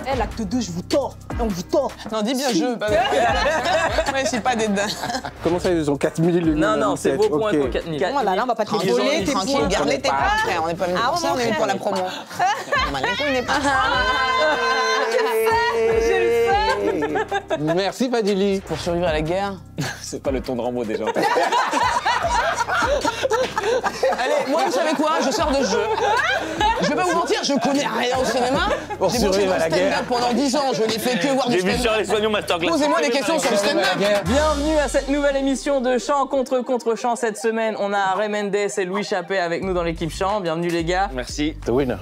Eh, l'acte 2, je vous tords. On vous tord. Non, dis bien je. Ouais, c'est pas des dingues. Comment ça, ils ont 4000? Non, c'est vos points pour 4000. Oh là là, on va pas te les voler, tes Tranquille, points. garde-les tes points, frère. On n'est pas venu pour ça, on est venu pour la promo. On n'est pas. Merci, Fadili. Pour survivre à la guerre. C'est pas le ton de Rambo déjà. Allez, moi, vous savez quoi? Je sors de jeu. Je vais pas vous mentir, je connais rien au cinéma. Pour J'ai bossé survivre dans à la le stand-up guerre. pendant 10 ans. Je n'ai fait que voir du J'ai vu stand-up. sur les soignants Masterclass. Posez-moi des questions sur le stand-up. Bienvenue à cette nouvelle émission de Chant contre Chant. Cette semaine, on a Ray Mendes et Louis Chappé avec nous dans l'équipe Chant. Bienvenue les gars. Merci. The winner.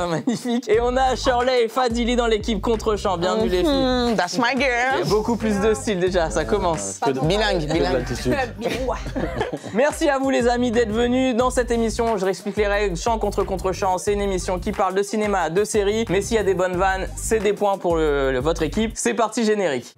Magnifique. Et on a Shirley et Fadili dans l'équipe contre Chant. Bienvenue les filles. That's my Il y a girl. beaucoup plus de style déjà, ça commence. Bilingue, bilingue. Merci à vous les amis d'être venus dans cette émission. Je réexplique les règles. Chant contre Chant, c'est une émission qui parle de cinéma, de séries. Mais s'il y a des bonnes vannes, c'est des points pour votre équipe. C'est parti générique.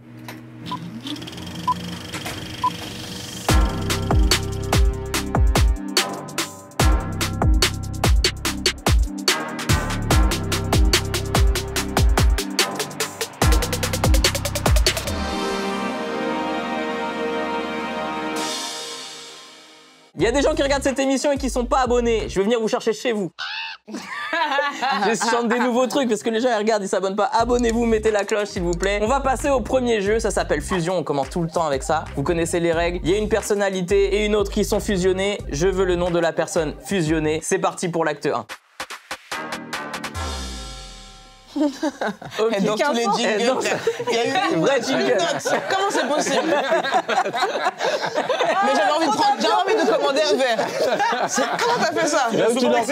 Il y a des gens qui regardent cette émission et qui sont pas abonnés. Je vais venir vous chercher chez vous. Je chante des nouveaux trucs parce que les gens ils regardent, ils s'abonnent pas. Abonnez-vous, mettez la cloche s'il vous plaît. On va passer au premier jeu, ça s'appelle Fusion, on commence tout le temps avec ça. Vous connaissez les règles, il y a une personnalité et une autre qui sont fusionnées. Je veux le nom de la personne fusionnée. C'est parti pour l'acte 1. Et dans tous les jingles, frère. Il y a eu une Vrai note, jingle. une note. Comment c'est possible? Mais j'avais envie de commander un verre. Comment t'as fait ça? Tu l'enclenches.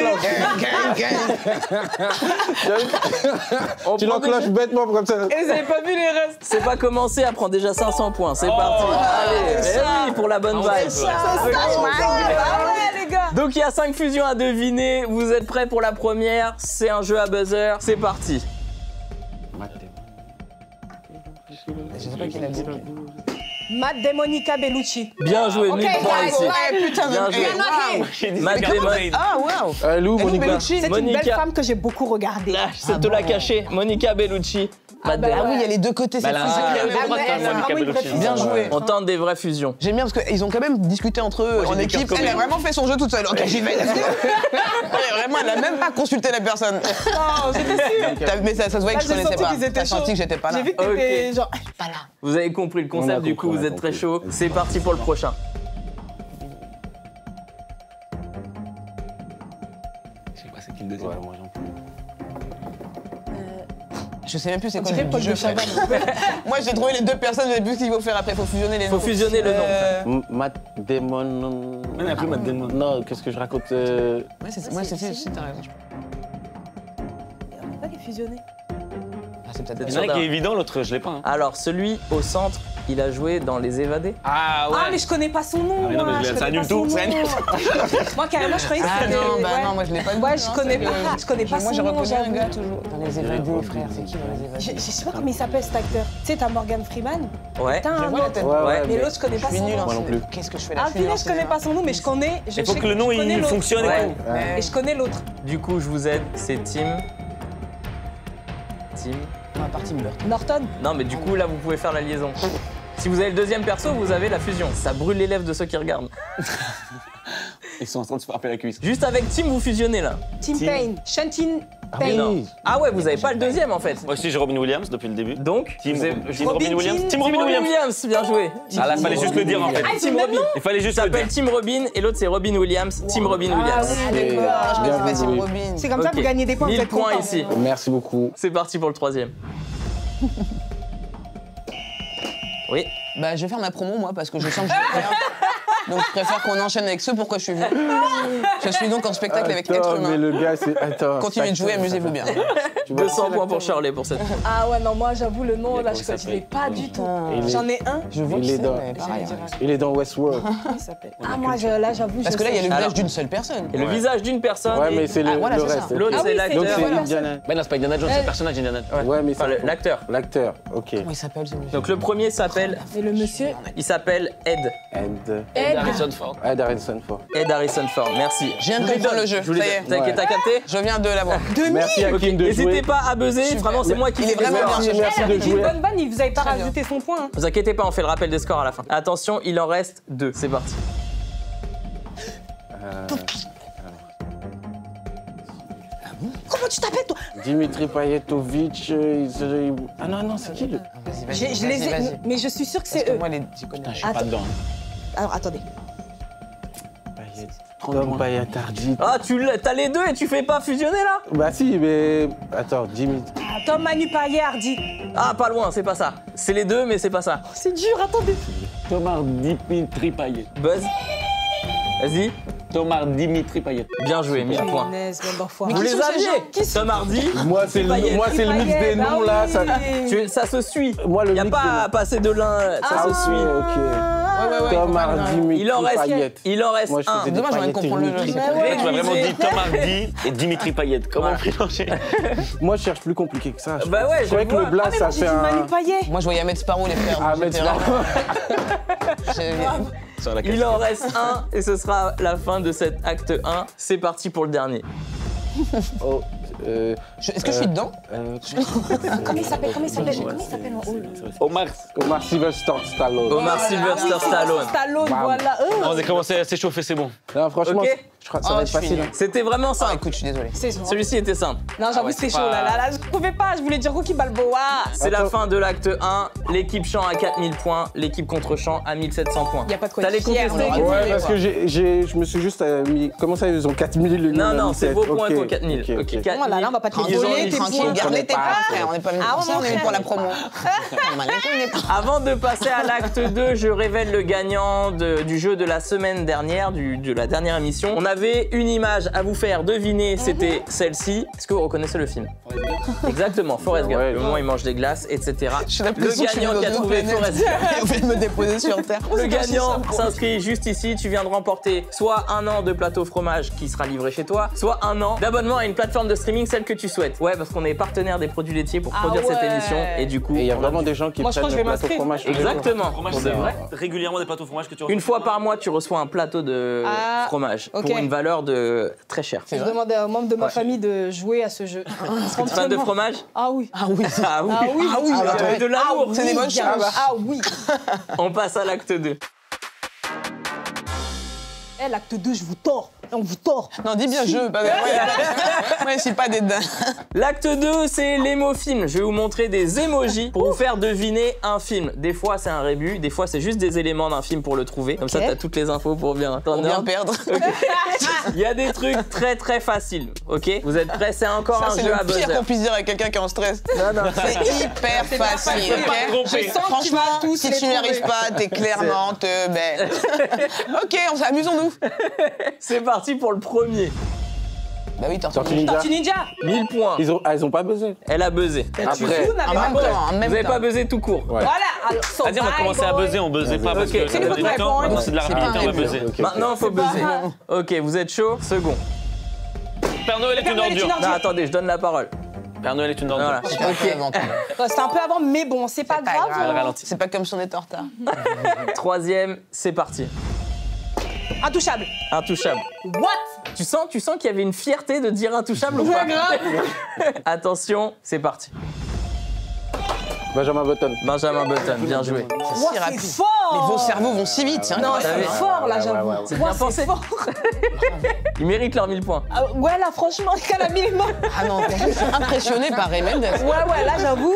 Tu l'enclenches bêtement comme ça. Et vous avez pas vu les restes? C'est pas commencé à prendre déjà 500 points, c'est parti. Allez, oui, pour la bonne vibe. Donc il y a 5 fusions à deviner, vous êtes prêts pour la première? C'est un jeu à buzzer, c'est parti. Je sais pas qui l'a dit. Matt de Monica Bellucci. Bien joué, 1000 points ici. Ouais, putain, Bien joué. Matt Damon. Ah, waouh. Lou, Monica. Bellucci. C'est une Monica. belle femme que j'ai beaucoup regardée. Là, je sais te la cacher. Monica Bellucci. Matt bah, Damon. Ah oui, il y a les deux côtés, c'est Bah, fou. là, c'est ah, clair. Ah, mais elle, c'est Monica vraiment une vraie Bellucci. fille. Bien joué. On tente des vraies fusions. J'aime bien parce qu'ils ont quand même discuté entre eux en j'ai des équipe. cœurs Elle a communs. vraiment fait son jeu toute seule. Ok, j'y vais. let's go. Ouais, vraiment, elle a même pas consulté la personne. Non, j'étais sûre. Mais ça se voyait que je Là, j'ai connaissais senti pas. qu'ils étaient T'as senti chauds. que j'étais pas là. J'ai vu que t'étais genre, pas là. Vous avez compris le On concept, a du coup compris, vous on a êtes très compris. chaud. C'est parti pour le prochain. Je sais pas c'est qui le deuxième. Ouais, moi j'en peux. Je sais même plus c'est On quoi dirait le Paul jeu. de Chavannes. Moi, j'ai trouvé les deux personnes, j'ai vu ce qu'il faut faire après. Faut fusionner les Faut noms. fusionner le nom. Matt Damon. On a plus Matt Damon. Non, qu'est-ce que je raconte Ouais, c'est t'as raison. On va pas les fusionner. Ah, c'est peut-être Il y en a un qui est évident, l'autre je l'ai pas. hein. Alors, celui au centre, il a joué dans Les Évadés. Ah ouais. Ah, mais je connais pas son nom. Ah, mais non, moi, mais je ça connais annule pas son tout, ça nom. annule Moi, carrément, je croyais que Ah c'était. non, bah ouais. non, moi je l'ai pas vu. Ouais, je connais pas Moi, son j'ai nom. reconnu un j'avoue. gars toujours. Dans les évadés, frère, c'est qui dans les évadés? Je sais pas comment il s'appelle cet acteur. Tu sais, t'as Morgan Freeman. Ouais. T'as Je un vois la autre. tête. Ouais. Mais l'autre, je connais Je pas suis son nul nom. en Moi non cinéma. plus. Qu'est-ce que je fais là? Ah, Je suis nul en punaise, je connais cinéma. pas son nom, mais je connais. Il faut que le nom je connais il l'autre. fonctionne et Ouais. tout. Ouais. Et je connais l'autre. Du coup, je vous aide, c'est Tim. Tim. On va partir Burton. Norton. Non, mais du coup, là, vous pouvez faire la liaison. Si vous avez le deuxième perso, vous avez la fusion. Ça brûle les lèvres de ceux qui regardent. Ils sont en train de se frapper la cuisse. Juste avec Tim, vous fusionnez là. Tim Payne. Shantin Ah Payne. oui. Ah ouais, vous avez pas le deuxième en fait. Moi aussi j'ai Robin Williams depuis le début. Donc, Tim vous avez- Robin Williams. Tim Robin Williams. bien joué. Ah là, fallait juste le dire en fait. Ah, ils ont Tim le même Robin. nom. Il fallait Il juste le s'appelle dire. Tim Robin et l'autre c'est Robin Williams. Tim Robin Ah Williams. oui, d'accord. Ah, je Bien connais pas Tim joué. Robin. C'est comme ça que Ok. vous gagnez des points. 1000 vous êtes points contents. ici. Merci beaucoup. C'est parti pour le troisième. Oui. Bah, je vais faire ma promo, moi, parce que je sens que je vais faire. Donc, je préfère qu'on enchaîne avec ceux pourquoi je suis venu. Je suis donc en spectacle avec être Attends, mais humain. le gars, c'est. Attends. Continuez de jouer, amusez-vous bien. Tu vois, 200 points pour Charlie pour cette. Ah ouais, non, moi, j'avoue, le nom, là, je comment il l'ai pas du tout. Il est- J'en ai un. Je vois Il qui est c'est, dans- mais pareil. Il est dans Westworld. Comment il s'appelle? Ah, moi, là, j'avoue, Parce je que là, il y a sais. le Alors- visage d'une seule personne. Et le visage d'une personne. Ouais, et mais c'est le, Ah, voilà, le c'est reste. ça. l'autre Ah c'est oui, l'acteur. Donc c'est Voilà. Indiana. Ben non, c'est pas Indiana Jones, c'est le personnage Indiana Jones. Ouais, mais Enfin, c'est l'acteur. l'acteur. Ok. Comment il s'appelle ce monsieur? Donc le premier s'appelle, Mais le monsieur. il s'appelle Ed. And Harrison Ford. Ed Harrison Ford. Ed Harrison Ford. Merci. Je viens de comprendre le jeu. Je vous l'ai Ça y est. T'as Ouais. capté? Je viens de l'avoir. Merci Ok, Hakim de n'hésitez n'hésitez pas à buzzer. Super. Vraiment, c'est moi qui Il est fais les vraiment scores. bien. Merci Elle de avait dit une jouer. bonne vanne, vous avez pas Très bien. rajouté son point. Vous inquiétez pas, on fait le rappel des scores à la fin. Attention, il en reste 2. C'est parti. Comment tu t'appelles toi? Dimitri Pajetovic. Ah non, c'est qui le. Je les ai, mais je suis sûre que c'est eux. Moi, j'y connais. Je suis pas dedans. Alors attendez. Tom Payatardi. Ah, t'as les deux et tu fais pas fusionner là? Bah si, mais. Attends, Dimitri. Tom Manu Payet Hardy. Ah, pas loin, c'est pas ça. C'est les deux, mais c'est pas ça. C'est dur, attendez. Tomar Dimitri Payet. Buzz. Vas-y. Tomar Dimitri Payet. Bien joué, 1000 points. Punaise, bande d'enfoirés. Vous Qui les sont ces aviez. gens? Qui sont- Tom Hardy. Moi, c'est Payet. le mix des Bah noms là. oui. Ça... Ça se suit. Moi, le Y a mix pas à passer de l'un, ça se suit. Ok. Tom comprends. Hardy, Dimitri Il en reste, Payet. il en reste Moi, je un. faisais des Dommage, je viens de Payet et comprendre le Dimitri. jeu. Ouais, Tu m'as vraiment Dimitri. dit Tom Hardy et Dimitri Payet. Comment Voilà. mélanger? Moi, je cherche plus compliqué que ça. Bah ouais, je croyais je que le vois. blast, Ah, mais ça moi j'ai fait dit Manu un. Payet. Moi, je voyais Ahmed Sparrow, les frères. Ah, mais J'étais tu là. vas. J'ai- Sur la Il en reste un et ce sera la fin de cet acte 1. C'est parti pour le dernier. Oh, Est-ce que je suis dedans? Comment il s'appelle? Comment il s'appelle? Oh là. Omar. Omar Sylvester Stallone. Omar Ah Sylvester oui, Stallone. Stallone, Bam. voilà. On a commencé à s'échauffer, c'est bon. Non, franchement, Ok. je crois que ça Oh, va être je suis facile. nul. C'était vraiment Ah, simple. écoute, je suis désolé. C'est ça. Celui-ci était simple. Non, j'avoue, ouais, c'était c'est chaud pas- là. Je pouvais pas, je voulais dire Rocky Balboa. C'est la Attends. fin de l'acte 1. L'équipe champ à 4000 points, l'équipe contre champ à 1700 points. Y a pas de quoi T'allais être fier, contester, on Guy? aura Ouais, dit, parce quoi. que je me suis juste mis. Comment ça, ils ont 4000 le Non, nous, non, on a c'est 17. vos points, Ok, toi, 4000. ok, Ok, ok. 4000. Voilà, là, on va pas te Ils ont rigoler, mis tes Tranquille, points. gardez tes pas, frère. On n'est pas venus Ah, pour ça, mon on est venu frère. pour la promo. On m'a les pas. Avant de passer à l'acte 2, je révèle le gagnant du jeu de la semaine dernière, de la dernière émission. On avait une image à vous faire deviner, c'était celle-ci. Est-ce que vous reconnaissez le film? Exactement, Forrest Gump. Ouais. Le moment où il mange des glaces, etc. J'ai Le l'impression que je suis gagnant dans qui a une trouvé planète. Forrest Gump. On vient de me déposer sur Terre. Le gagnant s'inscrit juste ici. Tu viens de remporter soit 1 an de plateau fromage qui sera livré chez toi, soit 1 an d'abonnement à une plateforme de streaming, celle que tu souhaites. Ouais, parce qu'on est partenaire des produits laitiers pour Ah produire cette ouais. émission et du coup. Et il y a on vraiment des gens qui Moi, je prennent crois que le je vais plateau m'inscrire. fromage. Exactement. Fromage, Pour de c'est vrai. régulièrement des plateaux fromage que tu reçois. Une fois par mois, tu reçois un plateau de Ah, fromage ok. pour une valeur de très cher. Je demandais aux membres de ma famille de jouer à ce jeu. T'es fan de fromage? Ah oui. Ah oui. Ah oui. Ah oui. Ah oui, Ah, attends. de l'amour. C'est des bonnes choses. Ah oui. On passe à l'acte 2. Eh, l'acte 2, je vous tords. On vous tord. Non, dis bien jeu. Ouais, c'est pas des dingues. L'acte 2, c'est l'émofilm. Je vais vous montrer des emojis pour vous faire deviner un film. Des fois, c'est un rébut, des fois, c'est juste des éléments d'un film pour le trouver. Comme ça, Ok. t'as toutes les infos pour bien Pour t'en bien perdre. Il y a des trucs très très faciles, ok? Vous êtes prêts? C'est encore Ça, un c'est jeu à le pire buzzer. qu'on puisse dire à quelqu'un qui est en stress. Non, non, C'est hyper facile, pas ok? tromper. Je sens que tu Franchement, vas tous si les tu n'y arrives trouver. pas, t'es clairement teubé. Ok, amusons-nous. c'est parti pour le premier. Bah oui, t'as Tortue entendu. Ninja. Tortue Ninja. 1000 points. Ils ont pas buzzé. Elle a buzzé. Tu Après. joues, En n'avez même pas temps, peur. en Vous même n'avez temps. pas buzzé tout court. Ouais. Voilà. Alors, Vas-y, on va commencer à buzzer, on buzzait pas parce que Ok. ça C'est donne une du bonne temps. réponse. Non, c'est de la C'est rapidité, pas on va un buzzer. Ok, ok. Maintenant, faut pas buzzer. grave. Ok, vous êtes chaud? Second. Père Noël est Père une Noël est une ordure. ordure. Non, attendez, je donne la parole. Père Noël est une ordure. Voilà. C'était un peu avant, toi. C'était un peu avant, mais bon, c'est pas pas grave. grave. Elle ralentit. C'est pas comme si on était en retard. Troisième, c'est parti. Intouchable. Intouchable. What? Tu sens qu'il y avait une fierté de dire intouchable ou pas? Attention, c'est parti. Benjamin Button. Benjamin Button, bien joué. Wow, si c'est rapide. fort. Mais vos cerveaux vont si vite, c'est Non, incroyable. c'est fort là, j'avoue. C'est Wow, bien pensé. fort. Ils méritent leurs 1000 points. Ah, ouais, là, franchement, qu'elle a mis les mains. Ah non, franchement, je suis impressionné par Ray Mendes. Ouais, là, j'avoue.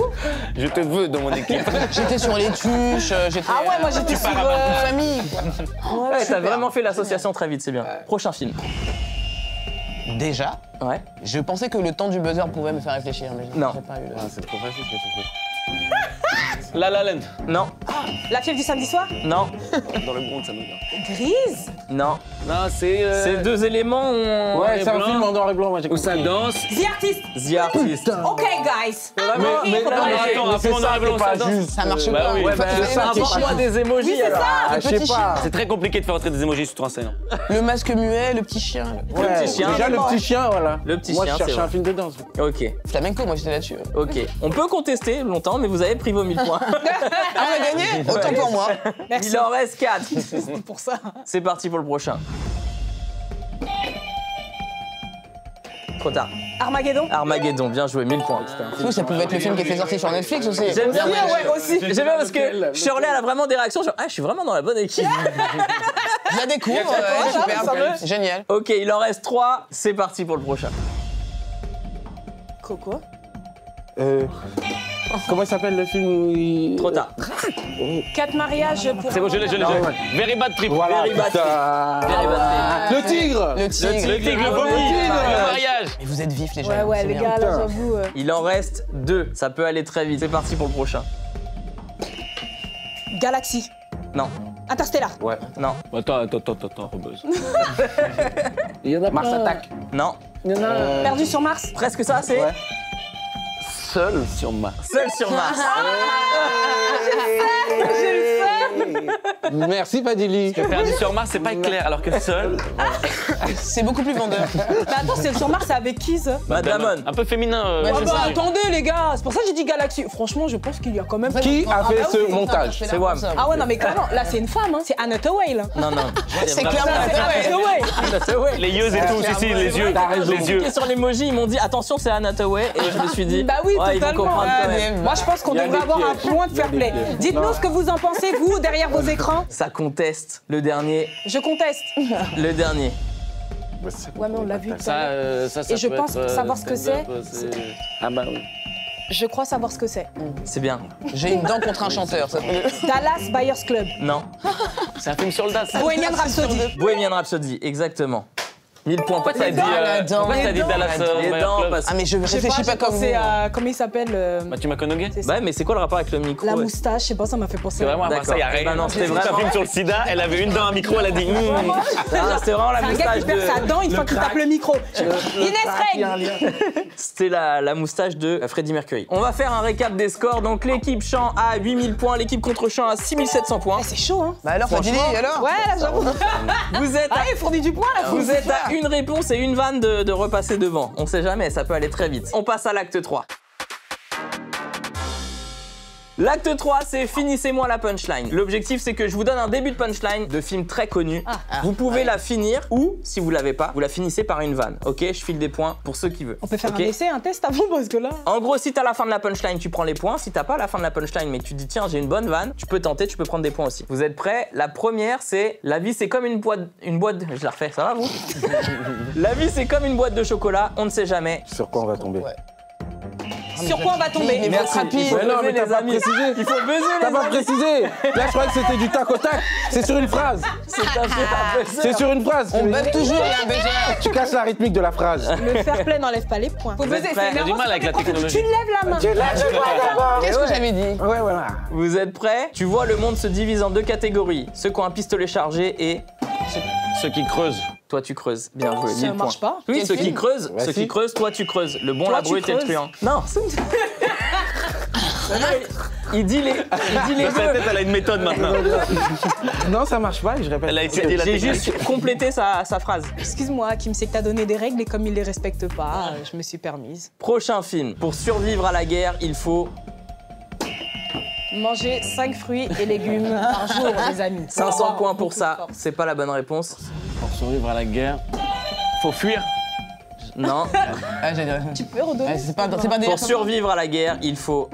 Je te veux dans mon équipe. J'étais sur les tuches, j'étais. Ah ouais, moi, j'étais sur. famille. Ouais, t'as vraiment fait l'association très vite, c'est bien. Prochain film. Déjà, Ouais. je pensais que le temps du buzzer pouvait me faire réfléchir, mais Non. j'ai pas eu le. Ah, c'est trop facile ce que tu fais. La La Land. Non, La fièvre du samedi soir. non, Dans le Bronx, ça me regarde. Grise. non. Non, c'est. Ces deux éléments ont... Ouais, c'est un blanc. film en noir et blanc, moi j'ai Où ça danse. The Artist. The Artist. Ok, guys. Vraiment, Mais non, non, mais attends, un film en noir et blanc, ça danse. juste. Ça marche Bah pas. oui. Il Ouais, faut bah, que tu ça, aies un petit Apporte-moi chien. des emojis Oui, c'est alors. ça. Ah, je sais petit pas. C'est très compliqué de faire entrer des emojis sur un scène. Le masque muet, le petit chien. Ouais, petit chien. déjà le petit chien, voilà. Le petit moi, chien, je c'est cherchais vrai. un film de danse. Ok, Flamenco, moi j'étais là-dessus. ok. On peut contester longtemps, mais vous avez pris vos 1000 points. Ah, on a gagné. Autant pour moi. Merci. Il en reste 4. C'est pour ça. C'est parti pour le prochain. Trop tard. Armageddon. Armageddon, bien joué, 1000 points. Ou ça pouvait être le film qui était sorti sur Netflix aussi. J'aime bien, Ouais, aussi. J'aime bien parce que Shirley, elle a vraiment des réactions genre, ah, je suis vraiment dans la bonne équipe. Je la découvre, super, génial. Ok, il en reste 3, c'est parti pour le prochain. Coco. Comment il s'appelle le film où il... Trop tard. 4 mariages pour. C'est bon, je l'ai. Very bad trip. Voilà, Very bad putain. Very bad trip. Le tigre. Le tigre. Le tigre, le vomi, le mariage. Et vous êtes vifs les gens. Ouais, ouais, c'est les bien. gars, là, Putain. j'avoue. Il en reste 2, ça peut aller très vite. C'est parti pour le prochain. Galaxy. Non, Interstellar. Ouais. non, Attends, rebuzz. Il y en a Mars Attack. non. Il y en a... Perdu sur Mars. Presque ça, c'est Ouais. Seul sur Mars. Seul sur Mars. Merci Padili. Perdu sur Mars, c'est pas clair, alors que seul. C'est beaucoup plus vendeur. Bah attends, c'est sur Mars, c'est avec qui ça? Damon. Un peu féminin. Ouais, Ah c'est bah ça. attendez les gars, c'est pour ça que j'ai dit Galaxy. Franchement, je pense qu'il y a quand même. Qui a fait ce montage? C'est Wham. Ah ouais, non mais clairement, là c'est une femme, hein. C'est Anna Hathaway là. Non, non. C'est vraiment- clairement C'est Anna Hathaway. Anna Hathaway. Les yeux et tout, si, si, les yeux. T'as raison. Les yeux. Et sur l'emoji, ils m'ont dit attention, c'est Anna Hathaway. Et je me suis dit, Bah oui, ouais, ils vont totalement. comprendre quand Ouais, même. Moi je pense qu'on Il y a devrait des avoir un pièges. point de fair Il y a play. des pièges. Dites-nous Non. ce que vous en pensez, vous, derrière vos écrans. Ça conteste le dernier. Je conteste. Le dernier. Ouais, mais on l'a vu tout à l'heure. Ça Et je peut pense être, savoir ce que stand-up, Ah bah oui. Je crois savoir ce que c'est. C'est bien. J'ai une dent contre un chanteur. Ça peut... Dallas Buyers Club. Non. C'est un film sur le DAS. Bohemian Rhapsody. Bohemian Rhapsody, exactement. 1000 points. Pourquoi t'as dit, la dent. pourquoi t'as Les dit dents. Dallas Les Buyers dents, Club parce Ah mais je Je sais réfléchis pas j'ai comme vous. pensé à. Comment il s'appelle Matthew McConaughey. c'est ça. Bah, mais c'est quoi le rapport avec le micro? La moustache, je sais pas, ça m'a fait penser. C'est vraiment à D'accord. ça, y a rien. Bah non, c'était C'est un vraiment- film sur le sida, elle avait une dent à un micro, elle a dit. C'était vraiment la C'est un gars moustache qui perd sa de... dent une fois qu'il tape le micro. Inès Reg. C'était la moustache de Freddie Mercury. On va faire un récap des scores. Donc l'équipe Chant a 8000 points, l'équipe contre Chant a 6700 points. C'est chaud, hein. Bah alors, Fadili, alors Ouais, là, j'avoue. Vous êtes à... Ah, il fournit du point, là. Vous êtes à une réponse et une vanne de repasser devant. On sait jamais, ça peut aller très vite. On passe à l'acte 3. L'acte 3, c'est finissez-moi la punchline. L'objectif, c'est que je vous donne un début de punchline de film très connu. Vous pouvez la finir ou, si vous l'avez pas, vous la finissez par une vanne. Ok, je file des points pour ceux qui veulent. On peut faire Ok. un essai, un test avant, parce que là. En gros, si t'as la fin de la punchline, tu prends les points. Si t'as pas la fin de la punchline, mais que tu dis tiens, j'ai une bonne vanne, tu peux tenter, tu peux prendre des points aussi. Vous êtes prêts? La première, c'est la vie, c'est comme une boîte. Je la refais, ça va vous? La vie, c'est comme une boîte de chocolat. On ne sait jamais. Sur quoi on va tomber? Sur quoi on va tomber? Mais Merci. rapide. Il faut Mais non, buzzer, mais t'as les pas amis. précisé. Il faut buzzer, T'as les pas amis. précisé. Là, je croyais que c'était du tac au tac. C'est sur une phrase. C'est un peu un buzzer. C'est sur une phrase. On bug toujours, il y a un buzzer. Tu casses la rythmique de la phrase. Le fair play n'enlève pas les points. Faut êtes buzzer, prêts? c'est J'ai du mal avec la Tu technologie. lèves la main. Qu'est-ce que ouais. j'avais dit? Ouais, voilà. Vous êtes prêts? Tu vois, le monde se divise en deux catégories. Ceux qui ont un pistolet chargé et Ceux qui creusent. toi tu creuses. Bien joué. Ça 1000 marche points. pas. Oui, Quel ceux qui film creusent, Bah ceux si. qui creusent, toi tu creuses. Le bon, Toi, la tu brute et le creuses. truand. Non, il dit les Dans sa deux. tête, elle a une méthode maintenant. Non, ça marche pas, je répète. Elle a étudié la J'ai technique. juste complété sa phrase. Excuse-moi, Kim, c'est que t'as donné des règles et comme il les respecte pas, je me suis permise. Prochain film. Pour survivre à la guerre, il faut Manger 5 fruits et légumes par jour, les amis. 500 points pour Beaucoup de ça. force. C'est pas la bonne réponse. Pour survivre à la guerre, faut fuir. Non. Ah, j'ai dit. Tu peux redonner? Ouais, c'est pas des. Pour survivre à la guerre, il faut.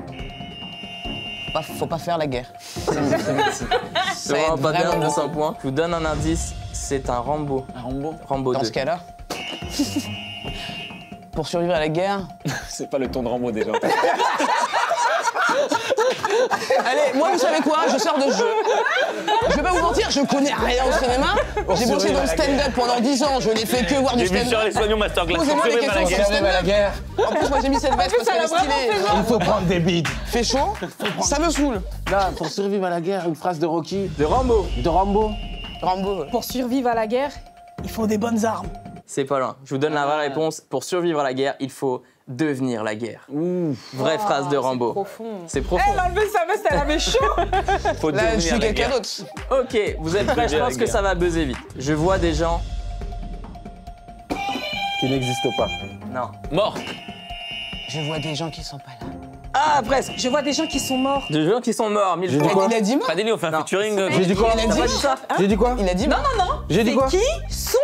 Faut pas faire la guerre. C'est vraiment pas bien, vraiment 200 points. Je vous donne un indice. C'est un Rambo. Un Rambo. Rambo Dans 2. ce cas-là. Pour survivre à la guerre. C'est pas le ton de Rambo déjà. Allez, moi, vous savez quoi? Je sors de jeu. Je vais pas vous mentir, je connais rien au cinéma. J'ai bossé dans le stand-up pendant 10 ans. Je n'ai fait que voir du J'ai vu sur stand-up. les soignants Masterclass. Posez-moi Pour les survivre à la questions guerre. sur À la guerre, En plus, moi, j'ai mis cette veste parce qu'elle est stylée. il faut prendre des bides. Fait chaud, ça me saoule. Là, pour survivre à la guerre, une phrase de Rocky, De Rambo. de Rambo. Rambo. Pour survivre à la guerre, il faut des bonnes armes. C'est pas loin. Je vous donne la vraie réponse. Pour survivre à la guerre, il faut devenir la guerre. Vraie phrase de Rambo. Profond. C'est profond. Elle a enlevé sa veste, elle avait chaud. Faut Là, je devenir suis la quelqu'un guerre. d'autre. Ok, vous êtes prêts? Je pense que ça va buzzer vite. Je vois des gens. Qui n'existe pas. Non. Mort. Je vois des gens qui sont pas là. Ah, presque. Je vois des gens qui sont morts. Des gens qui sont morts. 1000 J'ai dit points. quoi? Il a dit moi. Fadili, on fait un Non. featuring. J'ai dit quoi? Il a T'as dit pas dit ça? J'ai dit quoi? Il a dit moi. J'ai dit quoi? Qui sont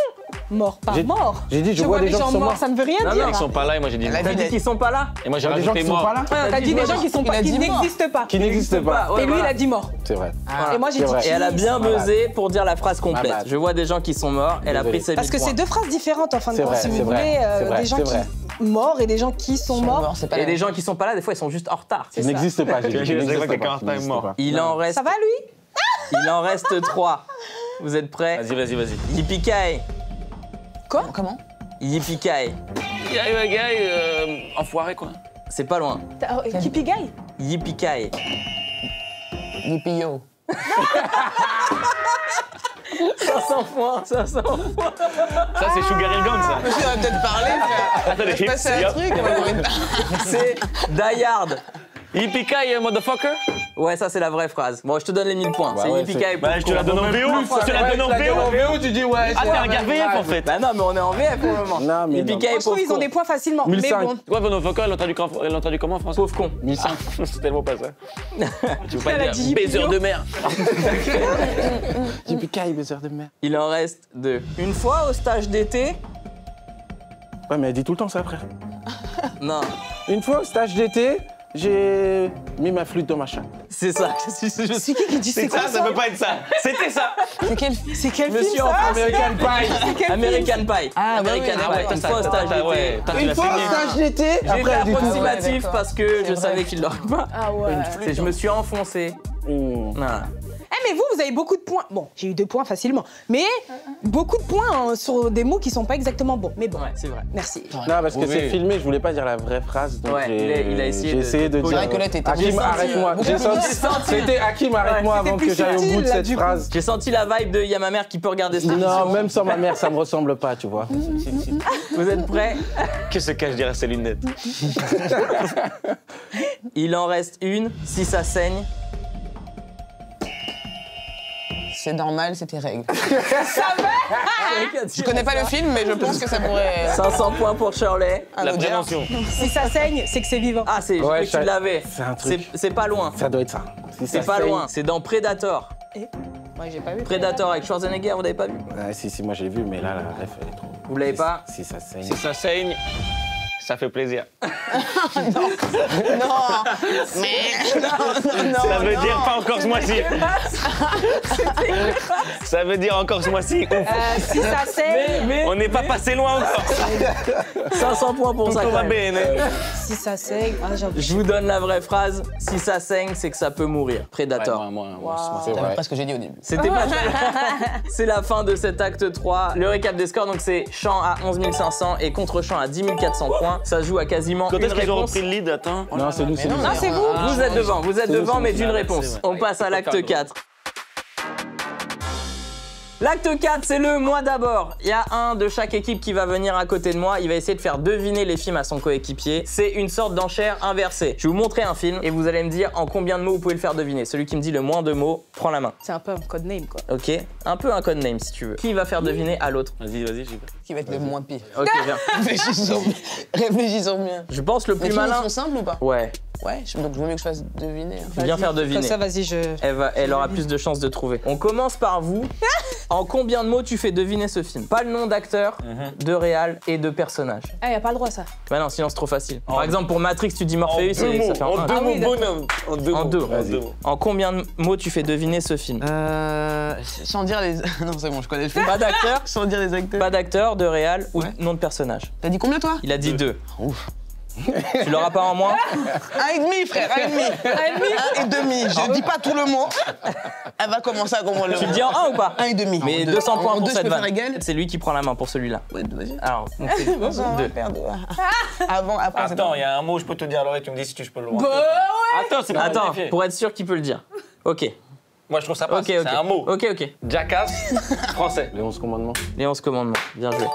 Mort, pas mort. J'ai dit, je vois des gens qui sont morts. Ça ne veut rien Non, dire. non, Ils sont pas là et moi j'ai dit. T'as dit qu'ils sont pas là? Et moi j'ai Il y a des gens rajouté qui sont pas mort. là. T'as dit des gens qui sont Il pas, a qui dit mort. n'existent pas. Qui n'existent pas. Ouais, Et lui, il voilà. a dit mort. C'est vrai. Voilà. Et moi, j'ai dit vrai. Et elle a bien Malade. buzzé pour dire la phrase Malade. complète. Je vois des gens qui sont morts, elle a Désolé. pris ses 1000 Parce que points. c'est deux phrases différentes en fin de C'est compte, vrai, si vous c'est vrai, voulez. c'est vrai, Des gens c'est qui vrai. morts et des gens qui sont morts. C'est pas Et la des même. gens qui sont pas là, des fois, ils sont juste en retard. Il n'existe pas. J'ai dit, J'imagine, il c'est n'existe vrai que pas, quelqu'un il n'existe mort. pas. Il en reste. Ça va, lui? Il en reste 3. Vous êtes prêts? Vas-y. Yippee-ki-yay. Comment? Yippee-ki-yay. Enfoiré quoi. C'est pas loin. Kippy Guy? Yippee-ki-yay. Yippee-yo. 500 points, 500 points. Ça c'est Sugar Hill Gang ça. Monsieur va peut-être parler, frère. Attendez, Je passe un truc, on va voir une... C'est Die Hard. Yippee-ki-yay, motherfucker. Ouais, ça c'est la vraie phrase. Bon, je te donne les 1000 points. C'est ouais, Yippee-ki-yay. Bah je te la donne en VO. Je te la donne en VO. tu dis ouais. Ah t'es un gars VF en fait. Bah non, mais on est en VF pour le moment. Non, mais non. Yippee-ki-yay, Moi, je trouve pauvre qu'ils ont con. des points facilement. Mais 1005. bon. Ouais, motherfucker, elle l'a entendu comment en français? Pauvre con. 1500. C'est tellement pas ça. Tu veux Elle a pas dit dire baiser Yippee-yo. de merde. Yippee-ki-yay, baiser de merde. Il en reste 2. Une fois au stage d'été. Ouais, mais elle dit tout le temps ça, frère. Non, Une fois au stage d'été, j'ai mis ma flûte dans ma chatte. c'est ça. C'est qui dit c'est quoi Ça peut pas être ça. C'était ça. C'est quel... C'est quel Je me film suis en ça? American Pie. C'est quel film? American Pie. Ah, American oui, Pie. Une fois au stage d'été. Ouais, toi, tu Une l'as fois au fini. stage d'été, J'ai été après elle dit tout. approximatif d'accord. parce que je vrai. savais qu'il l'aurait pas. Ah ouais. Je me suis enfoncé. Voilà. Eh mais vous avez beaucoup de points. Bon, j'ai eu 2 points facilement. Mais beaucoup de points hein, sur des mots qui sont pas exactement bons. Mais bon, Ouais, c'est vrai. merci. Non, parce que Oui. c'est filmé, je voulais pas dire la vraie phrase. Donc Ouais, il a essayé j'ai de- essayé de C'est dire. vrai que là, t'étais- Hakim, j'ai senti, arrête-moi. beaucoup J'ai plus senti. senti. C'était Hakim, arrête-moi C'était avant plus que j'aille au subtil, bout de là, cette du coup. phrase. J'ai senti la vibe de Y'a ma mère qui peut regarder cette émission. Non, même sans ma mère, ça me ressemble pas, tu vois. Vous êtes prêts? Que se cache derrière ses lunettes? Il en reste une. Si ça saigne. C'est normal, c'est tes règles. Je Je connais pas le film, mais je pense que ça pourrait... 500 points pour Shirley. un La auditeur. prévention. Si ça saigne, c'est que c'est vivant. Ah, c'est Ouais, je croyais que tu l'avais. c'est un truc. C'est pas loin. Ça doit être ça. Si C'est ça pas saigne- loin. C'est dans Predator. Moi, j'ai pas vu. Predator avec Schwarzenegger, vous l'avez pas vu? Ouais, si, moi j'ai vu, mais là, la ref, elle est trop. Vous l'avez pas? Si ça saigne. Si ça saigne, ça fait plaisir. Non, mais... Ça veut dire pas encore ce mois-ci. Ça veut dire encore ce mois-ci. Ouf. Si ça saigne, On n'est pas passé loin encore. 500 points pour ça Tutto quand va même. bene. si ça saigne, ah j'avoue. Je vous donne la vraie phrase. Si ça saigne, c'est que ça peut mourir. Predator. C'est C'est vrai. presque ce que j'ai dit au début. C'était pas C'est la fin de cet acte 3. Le récap des scores, donc c'est Champ à 11 500 et Contre-Champ à 10 400 points. Ça se joue à quasiment Quand une est-ce qu'ils ont réponse. repris le lead? Attends. Non, c'est nous, c'est nous. Non, c'est vous. Vous êtes devant, vous êtes C'est devant, nous, mais c'est d'une nous. réponse. C'est vrai. On passe à l'acte 4. L'acte 4, c'est le moi d'abord. Il y a un de chaque équipe qui va venir à côté de moi. Il va essayer de faire deviner les films à son coéquipier. C'est une sorte d'enchère inversée. Je vais vous montrer un film et vous allez me dire en combien de mots vous pouvez le faire deviner. Celui qui me dit le moins de mots prend la main. C'est un peu un code name quoi. Ok? Un peu un codename si tu veux. Qui va faire deviner à l'autre? Vas-y, j'y vais. Qui va être le moins pire. Ok, viens. Réfléchissons bien. Je pense le Les plus films, ils malin. sont simples ou pas? Ouais. Ouais, donc je veux mieux que je fasse deviner. hein. Viens faire deviner. Comme ça, vas-y, je. Elle aura plus de chances de trouver. On commence par vous. En combien de mots tu fais deviner ce film? Pas le nom d'acteur, de réal et de personnage. Ah, y a pas le droit ça. Bah non, sinon c'est trop facile. Par exemple, pour Matrix, tu dis Morpheus et ça fait En un. deux Ah oui, mots, d'accord. bonhomme. En deux En mots. deux. En deux mots. En combien de mots tu fais deviner ce film? Sans dire les... Non, c'est bon, je connais le film. Pas d'acteur, Sans dire les acteurs. pas d'acteur, de réal ou Ouais. nom de personnage. T'as dit combien, toi? Il a dit 2. Tu l'auras pas en moins? 1,5, frère, 1,5. 1,5. Je dis pas tout le mot. Elle va commencer à comprendre le Tu mot. le dis en 1 ou pas? 1,5. Mais 200 points en pour deux, je cette peux faire vanne. égal. C'est lui qui prend la main pour celui-là. Ouais, vas-y. Alors, on fait On va 2. perdre. Avant, après, c'est Attends, bon. il y a un mot, je peux te dire alors et tu me dis si tu peux le voir. Bah ouais. Attends, c'est pas Attends, vérifié. pour être sûr qu'il peut le dire. Ok. Moi, je trouve ça passe. Ok, C'est ok. un mot. Ok, ok. Jackass, français. Les 11 commandements. Les 11 commandements. Bien joué.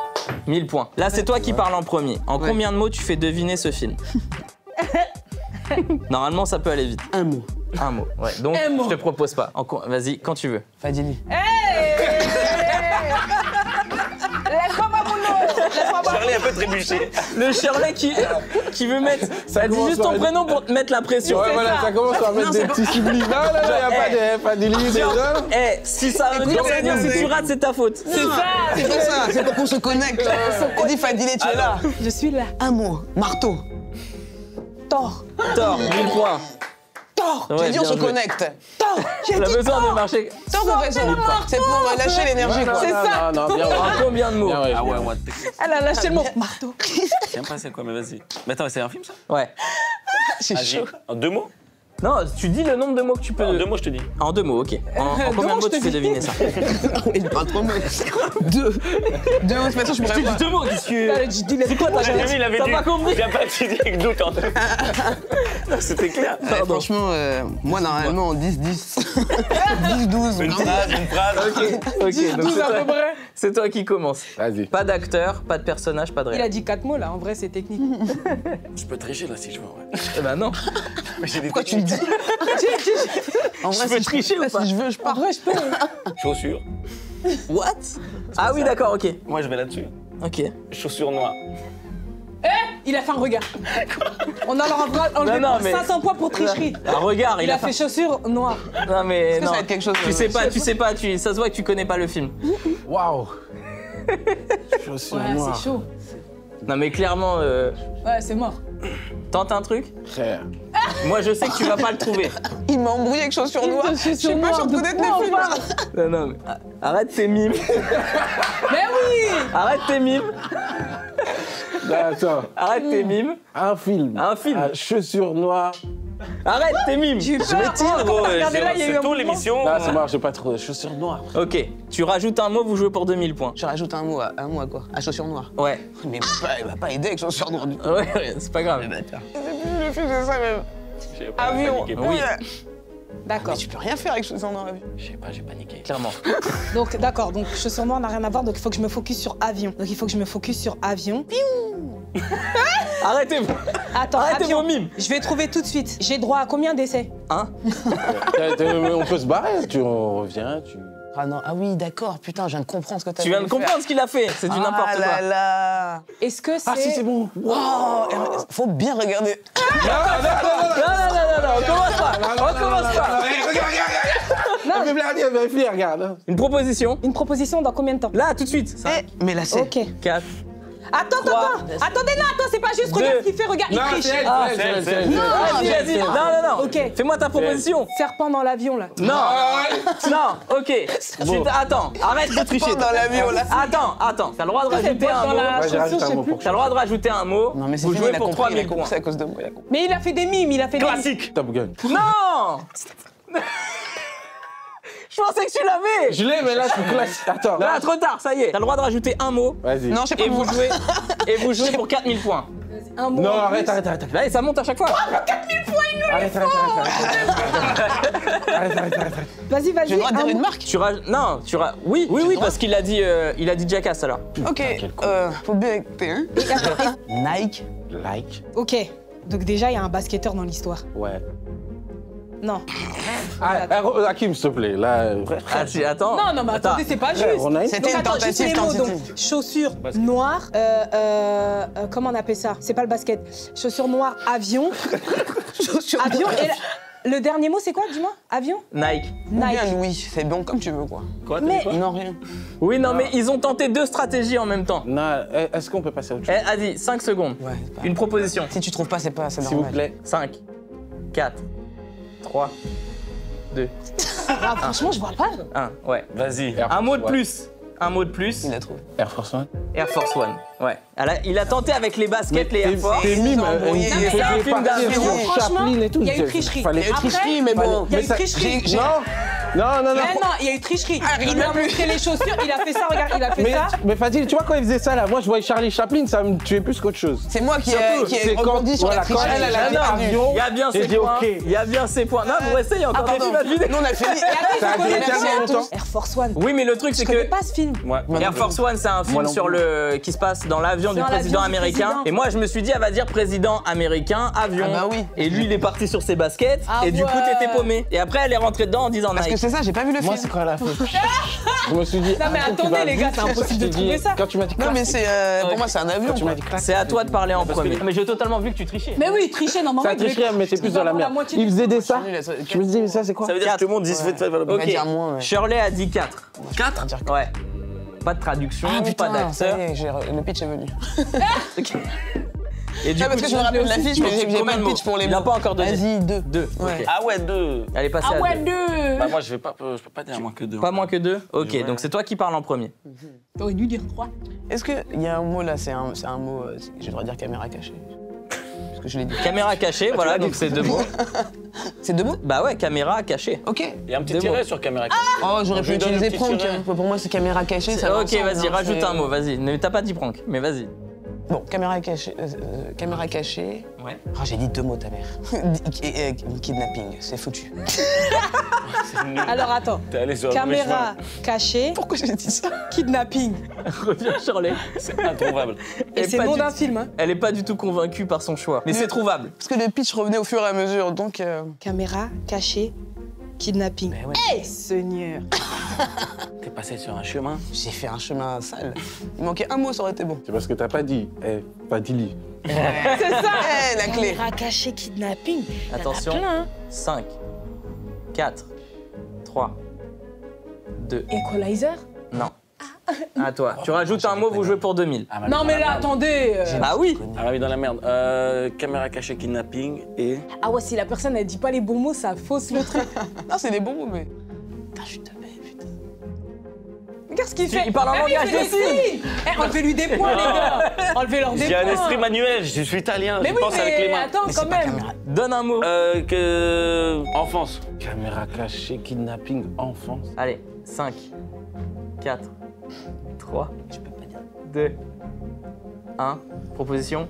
1000 points. Là, c'est toi qui parles en premier. En Ouais. combien de mots tu fais deviner ce film? Normalement, ça peut aller vite. Un mot. Un mot. Ouais. Donc, Un mot. je te propose pas. Vas-y, quand tu veux. Fadili. Laisse-moi pas boulot. Laisse-moi pas Charlie un peu trébuché. Le Shirley qui veut mettre. Elle dit commence juste ton par- prénom pour te mettre la pression. Ouais, voilà, ça commence à mettre des petits sublimes. Non, non, non, il n'y a pas de limite déjà. Eh, si ça veut dire, ça veut dire si tu rates, c'est ta faute. C'est ça. C'est pour ça, c'est pour qu'on se connecte. On dit Fadilé, tu es là. Je suis là. Un mot, marteau. Thor. Thor, 1000 points. Thor. Ouais, J'ai dit on bien se joué. connecte. Thor. J'ai On a dit besoin Thor. de marcher. T'as raison. C'est pour lâcher l'énergie, quoi. C'est ça. Non, non, bien ouais. Combien de mots? Bien ouais. Ah ouais, ouais. Elle a lâché le mot. Marteau. Je sais pas c'est quoi, mais vas-y. Mais attends, c'est un film ça? Ouais. C'est Vas-y. chaud. En 2 mots? Non, tu dis le nombre de mots que tu peux. En 2 mots, je te dis. En 2 mots, ok. En Deux combien de mots, mots je tu te fais dis. deviner ça? Il parle trop mal. Deux. Deux mots, c'est pas ça, je pourrais pas. 2 mots, qu'est-ce que. C'est quoi ta Jérémy, il avait T'as dit. pas compris? J'ai pas dit avec doute en fait. C'était clair. Franchement, moi, normalement, en 10, 10. 10, 12. Une phrase. Ok, donc c'est 12 à peu toi, près. c'est toi qui commence. Vas-y. Pas d'acteur, pas de personnage, pas de Il réel. a dit 4 mots là, en vrai c'est technique. Je peux tricher là si je veux. Ouais. Eh ben non. Mais j'ai des Pourquoi tu le dis En vrai, peux tricher ou pas? Si je veux, je En pars. vrai je peux. Chaussures. What? Ah oui, d'accord, ok. Moi, je vais là-dessus. Ok. Chaussures noires. Il a fait un regard. On a leur enlevé Non, mais- 500 points pour tricherie. Un regard, Il a fait chaussures noires. Non mais que non. ça va être quelque chose Tu de- sais pas, ça se voit que tu connais pas le film. Waouh. Chaussures Ouais, noires. c'est chaud. Non mais clairement, Ouais, c'est mort. tente un truc. Frère. Moi je sais que tu vas pas le trouver. Il m'a embrouillé avec chaussures noires. Je sais pas, je reconnais les films. Non non mais arrête tes mimes. Mais oui. Arrête tes mimes. Attends. Arrête tes mimes. Un film. Un film. Chaussures noires. Arrête tes mimes. J'ai eu peur. Je me tire, Quand gros. t'as regardé là, il y a eu C'est un tôt mouvement. l'émission. Là, ça marche, j'ai pas trop. Chaussures noires. Ok, tu rajoutes un mot, vous jouez pour 2000 points. Je rajoute un mot à quoi À chaussures noires. Ouais. Mais il va pas aider avec chaussures noires du tout. Ouais, c'est pas grave. Le film, c'est ça même. J'ai pas Avion. paniqué. Oui. D'accord. Mais tu peux rien faire avec chaussures noires. Je sais pas, j'ai paniqué. Clairement. Donc d'accord, donc chaussures noires n'a rien à voir, donc il faut que je me focus sur avion. Donc il faut que je me focus sur avion. Arrêtez-vous. Attends, Arrêtez avion. vos mimes. Je vais trouver tout de suite. J'ai droit à combien d'essais? Hein? On peut se barrer. On revient, tu. Ah non, ah oui, d'accord, putain, je viens de comprendre ce que t'as Tu viens de comprendre ce qu'il a fait, c'est du n'importe Ah là quoi. là. Est-ce que c'est... Ah si, c'est bon. Wow, faut bien regarder. Non, on commence pas. On commence pas. Non, mais regarde, vérifie, regarde. Une proposition. Une proposition dans combien de temps? Là, tout de suite. Mais là, c'est. Ok. 4. Attends. Attendez, non, attends, c'est pas juste. Regarde ce qu'il fait, regarde, il triche. Vas-y, vas-y. Non. Ok. Fais-moi ta proposition. Serpent dans l'avion, là. Non, ok. Attends, arrête de tricher. Dans l'avion, là. Attends. T'as le droit de rajouter Dans un mot. la Ouais, j'ai chanson, rajouté je un sais mot plus. pour T'as le droit de rajouter un mot. Non, mais c'est Vous fini, jouez il a pour compris, 3000 points. c'est à cause de moi, il a compris. Mais il a fait des mimes, il a fait des mimes. Classique. Top Gun. Non. Je pensais que tu l'avais. Je l'ai, mais là, je suis classe. Attends. Là, trop tard, ça y est. T'as le droit de rajouter un mot. Vas-y. Non, je sais pas. Et vous jouez pour 4000 points. Un mot. Non, en arrête. Là, et ça monte à chaque fois. Arrête. Vas-y, vas-y. J'ai le droit de un dire une mot. marque. Oui, parce qu'il a dit Jackass alors. Ok, faut bien écouter, hein. Nike. Like. Ok. Donc déjà, il y a un basketteur dans l'histoire. Ouais. Non. Hakim, s'il te plaît. Là, Ah, si, attends. Non, mais attendez, c'est pas juste. on a une. C'était Donc une attends, juste tentative, les mots. Donc tentative. chaussures noires, comment on appelle ça? C'est pas le basket. Chaussures noires, avion. Avion. Et le dernier mot, c'est quoi? Dis-moi. Avion. Nike. Ou bien Nike. Louis, c'est bon comme tu veux, quoi. Quoi, t'as Mais- dit quoi? Non, rien. Oui, non, mais ils ont tenté 2 stratégies en même temps. Non, est-ce qu'on peut passer à autre chose? Adi, 5 secondes. Ouais, c'est pas... Une proposition. Si tu trouves pas, c'est pas, c'est S'il normal. vous plaît. 5, 4, 3, 2, Ah, franchement, je vois pas. 1. Ouais. Vas-y. Un mot de plus. Un mot de plus. Il a trouvé. Air Force One. Air Force One. Ouais. Il a tenté avec les baskets, les Air Force. T'es mime. embrouillé. il Non, mais faisait c'est un film partir d'avion. sur Franchement, Chaplin et tout. il y a eu tricherie. Fallait Il y a eu Après, tricherie, mais bon. Il y a Mais eu ça- tricherie. Non, Mais non, il y a eu tricherie. Il lui a montré les chaussures, il a fait ça, regarde, il a fait ça. mais Fadil, tu vois, quand il faisait ça, là, moi, je voyais Charlie Chaplin, ça me tuait plus qu'autre chose. C'est moi qui Surtout, ai c'est quand- rebondi sur la voilà, quand tricherie. elle a dit avion, Il y a bien j'ai ses dit points. OK. Il y a bien ses points. Non, vous restez, il y a encore des Pardon, films à vider. nous on a fini. Ça a duré tellement longtemps. Air Force One. Oui, mais le truc, c'est Je connais que pas ce film. Air Force One, c'est un film non sur qui se passe dans l'avion du Dans président l'avion du américain. président. Et moi, je me suis dit, elle va dire président américain, avion. Ah bah oui. Et lui, il est parti sur ses baskets. Ah et du coup, ouais. t'étais paumé. Et après, elle est rentrée dedans en disant Parce que Nike. c'est ça, j'ai pas vu le Moi, film. c'est quand elle a fait. Je me suis dit. Non, mais attendez, les gars, c'est impossible de trouver ça. Quand tu m'as dit Non, mais c'est. Pour moi, c'est un avion. tu m'as dit classe. C'est à toi de parler en premier. Mais j'ai totalement vu que tu trichais. Mais oui, tricher, normalement. Ça tricherait, mais c'est plus dans la merde. Il faisait des ça. Tu me disais, mais ça, c'est quoi? Ça veut dire que tout le monde dit On va dire moins, Ok, ouais. Shirley a dit 4. 4. Ouais. Pas de traduction, Ah pas putain, ça d'acteur. y est, le pitch est venu. Ok. Et Ah, parce que je me rappelle de la fiche, mais j'ai pas combien de le pitch pour les Il n'a mots. pas encore donné. Vas-y, 2. 2. Ouais. Ok. Ah ouais, 2. Elle est passée Ah à ouais, 2. deux. Bah moi je peux pas dire moins que 2. Pas moins que 2. Ok, donc c'est toi qui parles en premier. T'aurais dû dire 3. Est-ce qu'il y a un mot là, c'est un mot, je devrais dire caméra cachée. Parce que je l'ai dit. Caméra cachée, voilà, donc c'est 2 mots. C'est 2 mots? Bah ouais, caméra cachée. Ok. Il y a un petit Deux tiret mots. sur caméra. Oh, j'aurais Je pu lui donne utiliser le petit prank. tiret. Pour moi, c'est caméra cachée, ça va Ok, ensemble, vas-y, hein, rajoute c'est- un mot, vas-y. Mais t'as pas dit prank, mais vas-y. Bon, caméra cachée. Caméra cachée. Ouais. Ah, j'ai dit 2 mots, ta mère. Kidnapping, c'est foutu. Alors attends. T'es allé sur un Caméra cachée, Pourquoi j'ai dit ça? kidnapping. Reviens Shirley. C'est introuvable. Et c'est le pas nom du d'un tout- film. Hein. Elle est pas du tout convaincue par son choix. Mais c'est trouvable. Parce que le pitch revenait au fur et à mesure, donc. Caméra cachée, kidnapping. Ben ouais. Eh, Seigneur. T'es passé sur un chemin. J'ai fait un chemin sale. Il manquait un mot, ça aurait été bon. C'est parce que t'as pas dit. Pas dit-lui. C'est ça. Eh, la clé. Caméra cachée, kidnapping. Attention. Il y en a plein, hein. 5, 4, 3, 2. Equalizer. Non. À toi. Tu rajoutes un mot, vous jouez pour 2000. Ah, Non, mais là, attendez. Ah oui. Elle m'a mis dans la merde. Caméra cachée, kidnapping et. Ah ouais, si la personne, elle dit pas les bons mots, ça fausse le truc. Non, c'est des bons mots, mais. Putain, je te mets, putain. Regarde ce qu'il fait. Il parle en Eh, langage il fait des signes. Eh, enlevez-lui des points, les gars. Enlevez-leur des J'ai points. un esprit manuel, je suis italien, Mais je oui, pense avec les mais mains. attends, quand même. Donne un mot. Enfance. Caméra cachée, kidnapping, enfance. Allez, 5, 4, 3, 2, 1. Proposition?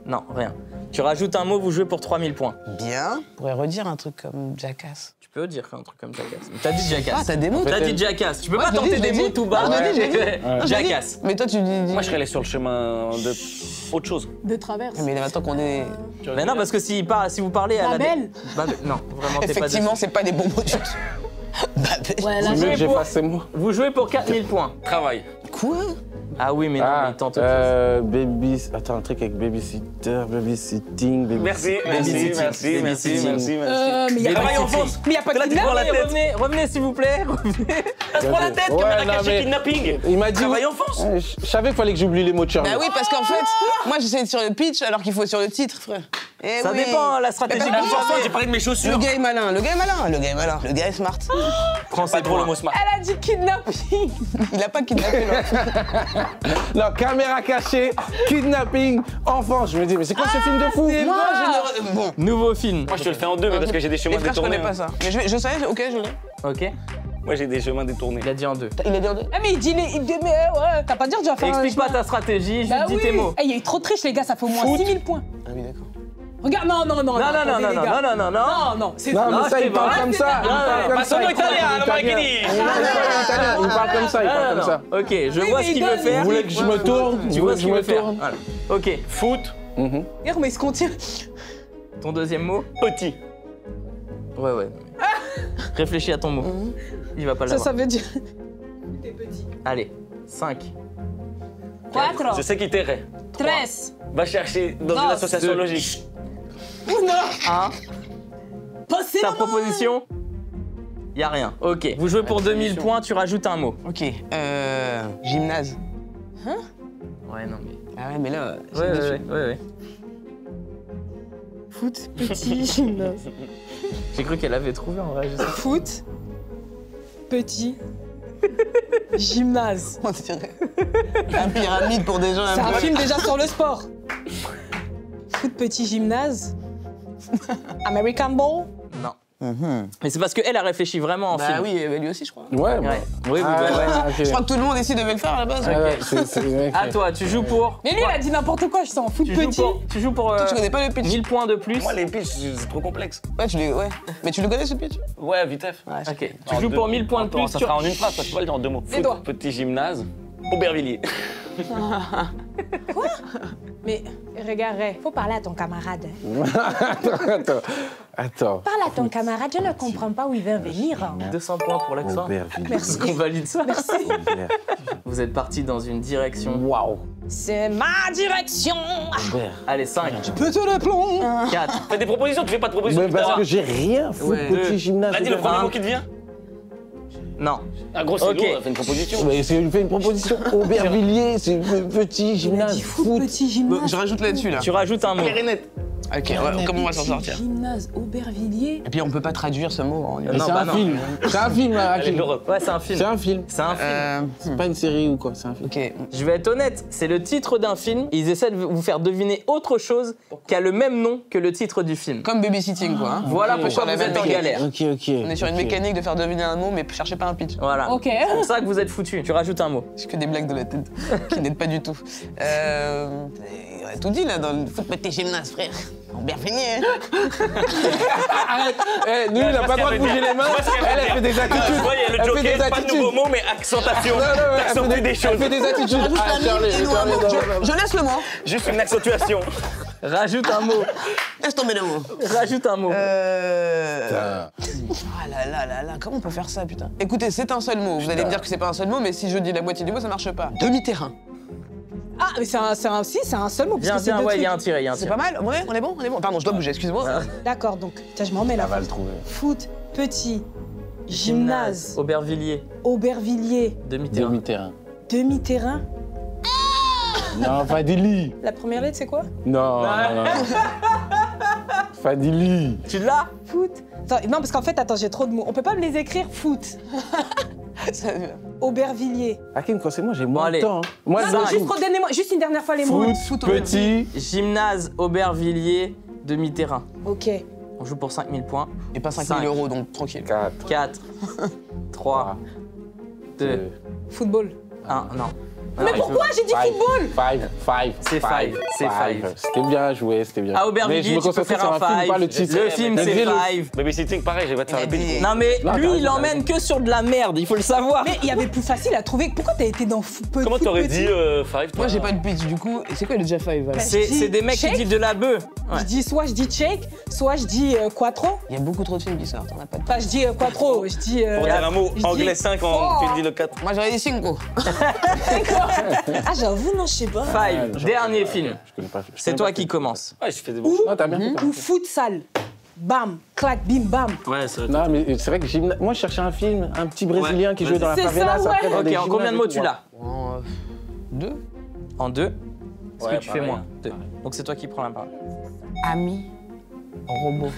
Non, rien. Tu rajoutes un mot, vous jouez pour 3000 points. Bien. On pourrait redire un truc comme Jackass. Tu peux dire un truc comme Jackass. T'as dit Jackass. Ah, t'as des mots, T'as toi. dit Jackass. Tu peux Ouais, pas je l'ai tenter dit, je des l'ai mots dit. tout bas. Ah, je l'ai dit, je l'ai dit. Ouais. Non, je l'ai dit. Jackass. Mais toi, tu dis. Moi je serais allé sur le chemin de autre chose. De traverse. Mais maintenant qu'on est. Mais non, parce que si vous parlez à la... Babel. Babel. Non, vraiment, t'es pas Effectivement, dessus. c'est pas des bons mots du tout. Babel. Ouais, là, C'est mieux jouez que pour- j'efface ces mots. Vous jouez pour 4000 points. Quoi? Travail. Ah oui, mais non, mais il tente autre chose. Baby. Attends, un truc avec babysitter, babysitting, Merci, merci, babysitting. merci, merci, Babysitting. merci, merci. mais y a Travail pas en France. Mais y a pas de Là, tu prends la kidnapping. tête. Revenez, s'il vous plaît. Revenez. Ça se prend la tête, Ouais, caméra non, cachée, mais- kidnapping. Il m'a dit. Travail en France. Ouais, je savais qu'il fallait que j'oublie les mots de Charlie. Bah oui, parce qu'en fait, moi j'essaie d'être sur le pitch alors qu'il faut être sur le titre, frère. Eh Ça oui. dépend, la stratégie Mais que vous parce que avez. J'ai parlé de mes Le chaussures. gars est malin, le gars est malin, le gars est malin, le gars est smart. Prends Pas ces trop le points. mot smart. Elle a dit kidnapping. Il a pas kidnappé l'autre. Non, caméra cachée, kidnapping, enfant. Je me dis, mais c'est quoi ce film de fou? Moi, je ne. Bon. Nouveau film. Moi je te le fais en deux mais parce que j'ai des Les chemins frères, je détournés. connais pas ça. Mais je savais, ok, je l'ai. Ok. Moi j'ai des chemins détournés. Il a dit en 2. Il a dit en deux. Ah, mais il dit les. Mais ouais, t'as pas dire, tu vas faire un Explique pas chemin. ta stratégie, juste Bah dis oui. tes mots. Eh, il y a eu trop de triche, les gars, ça fait au moins Foot. 6000 points. Ah oui, d'accord. Regarde, non, Non, non, non, attendez, non, les non, gars. non, non, non. Non, c'est Non, Non, mais ça, c'est il parle vrai, comme c'est ça. pas Il parle comme Ma ça. sono il parle italien, italien. Marchini. Il parle comme ça, il parle comme ça. Ok, je Oui, vois mais ce qu'il il veut donne- faire. Vous voulez que je me tourne? Tu Vous vois voulez ce que je qu'il veut me faire. tourne? Voilà. Ok, Foot, Regarde, mais il se contient. ton deuxième mot. petit. Ouais, ouais. Réfléchis à ton mot. Il va pas Ça, l'avoir. ça veut dire. Allez, 5. 4, Je sais qui t'aimerait. 13. Va chercher dans Non, une association deux. logique. 1. Passez Ta proposition? Y a rien. Ok. Vous jouez pour 2000 points, tu rajoutes un mot. Ok. Gymnase. Ouais, non, mais. Ah ouais, mais là. c'est Ouais, dessus. ouais, ouais, ouais. Foot, petit, gymnase. J'ai cru qu'elle avait trouvé en vrai. Je sais. Foot, petit, gymnase. On dirait un pyramide pour des gens C'est un un peu. film déjà sur le sport. Foot, petit, gymnase. American Ball. Non. Mais c'est parce qu'elle a réfléchi vraiment en Bah film. oui, lui aussi, je crois. Ouais, bah. Ouais. Oui, oui, Ah, ouais, ouais. ok. Je crois que tout le monde ici devait le faire à la base. Ouais, ouais, c'est- À toi, tu joues pour. Mais lui, il a dit n'importe quoi, je sens foot Tu petit. joues pour Toi, tu connais pas le pitch. 1000 points de plus. Moi les pitchs c'est trop complexe. Ouais, ouais. Mais tu le connais ce pitch? Ouais, vitef. Ouais, je- Ok. Tu joues pour 1000 points de plus. Ça tu- sera en une phrase, toi, tu peux pas le dire en deux mots. Les doigts. Foot, petit gymnase, Aubervilliers. Quoi? Mais regarde, faut parler à ton camarade. Attends. Parle à ton camarade, je ne comprends pas où il veut venir. 200 points pour l'accent. Merci. On valide ça. Merci. Vous êtes parti dans une direction. Waouh. C'est ma direction. Allez, 5, Pète le plomb. 4. Fais des propositions, tu fais pas de propositions. Mais tout à parce l'heure. que j'ai rien foutu, Ouais. petit gymnase. Vas-y, le premier mot qui te vient. Non. Ah, gros, c'est Ok. lourd, fais une proposition. Mais c'est fait une proposition. Aubervilliers, c'est le petit gymnase. Il fout Foot. petit gymnase. Je rajoute là-dessus, là. Tu rajoutes un mot. Ok, ouais, comment on va s'en sortir? Gymnase Aubervilliers. Et puis on peut pas traduire ce mot en Mais Non, c'est bah un non. film. C'est un film, là, Allez, Hakim. l'Europe. Ouais, c'est un film. C'est un film. C'est un film. C'est pas une série ou quoi, c'est un film. Ok. Je vais être honnête, c'est le titre d'un film. Ils essaient de vous faire deviner autre chose qui a le même nom que le titre du film. Comme babysitting, quoi. Hein. Voilà Ok. pourquoi Sur la vous êtes même en mécanique. galère. Ok, ok. On est sur une mécanique de faire deviner un mot, mais cherchez pas un pitch. Voilà. Ok. C'est pour ça que vous êtes foutus. Tu rajoutes un mot. J'ai que des blagues de la tête qui n'aident pas du tout. On a tout dit là dans le foot, mais t'es gymnase, frère. On bien fini, hein. Arrête. Eh, nous, il n'a pas le droit de bouger les mains. Elle fait des attitudes. Tu vois, il y a Elle le fait des joker, pas de attitudes. nouveau mot, mais accentation. Non, non, elle T'accentue fait des Elle choses. fait des attitudes. Ah, Charlie, Charlie, non, non, non. Je laisse le mot. Juste une accentuation. Rajoute un mot. Laisse tomber le mot. Rajoute un mot. Ah là là là là, comment on peut faire ça, putain? Écoutez, c'est un seul mot. Vous allez me dire que c'est pas un seul mot, mais si je dis la moitié du mot, ça marche pas. Demi-terrain. Ah, mais c'est un seul mot. Viens, puisque c'est viens, deux ouais, il y a un trucs. tiré, il y a un C'est tiré. pas mal? Ouais, on est bon? On est bon? Pardon, je dois bouger, excuse-moi. D'accord, donc, tiens, je m'en mets là. Elle va le trouver. Foot, petit, gymnase, Aubervilliers. Aubervilliers, Demi-terrain. Demi-terrain. demi-terrain. Non, Fadili. La première lettre, c'est quoi? Non, non, non. Fadili. Tu l'as? Foot. Attends, non, parce qu'en fait, attends, j'ai trop de mots. On peut pas me les écrire, foot. Aubervilliers. Hakim, quand c'est moi, j'ai moins allez. de temps. Hein. Moi, Non, je juste redonnez-moi, juste une dernière fois les mots. Foot, petit. Gymnase, Aubervilliers, demi-terrain. Ok. On joue pour 5000 points. Et pas 5 Cinq. 000 €, donc tranquille. 4, 4, 3, 2, Football. 1. Non. Mais pourquoi j'ai dit football? 5. C'est five, c'est five. C'était bien joué, c'était bien. À Mais je Aubervilliers, me tu peux concentrais faire sur un un film, pas le five. titre. Le film, Mais c'est dis-le. five. Babysitting, pareil, je vais te faire un pédicure. Non mais Non, lui, t'as il raison, emmène que sur de la merde, il faut le savoir. Mais il y avait plus facile à trouver. Pourquoi t'as été dans foot Comment t'aurais petit? dit five, toi? Moi, j'ai pas de pitch, du coup. Et c'est quoi le déjà 5? Voilà. C'est des mecs qui shake. disent de la bœuf. Je dis soit je dis shake, soit je dis quattro. Il y a beaucoup trop de films qui sortent, on a pas de... Enfin, je dis quattro, je dis. Pour dire un mot je dis anglais 5, four. tu dis le 4. Moi, j'aurais dit 5. Ah, j'avoue, non, je sais pas. Five, dernier film. Je connais pas. C'est toi qui commence. Ouais, je fais des bons. Non, t'as bien fait. Ou futsal. Bam, clac, bim, bam. Ouais, c'est vrai. Non, mais c'est vrai que moi, je cherchais un film, un petit Brésilien qui jouait dans la C'est favela. ça, ouais. après, dans des Ok, en combien de mots gymnases et tu tout. l'as? 2. En 2. Est-ce Ouais, que tu fais pareil. moins? 2. Donc c'est toi qui prends la parole. Ami. Robot.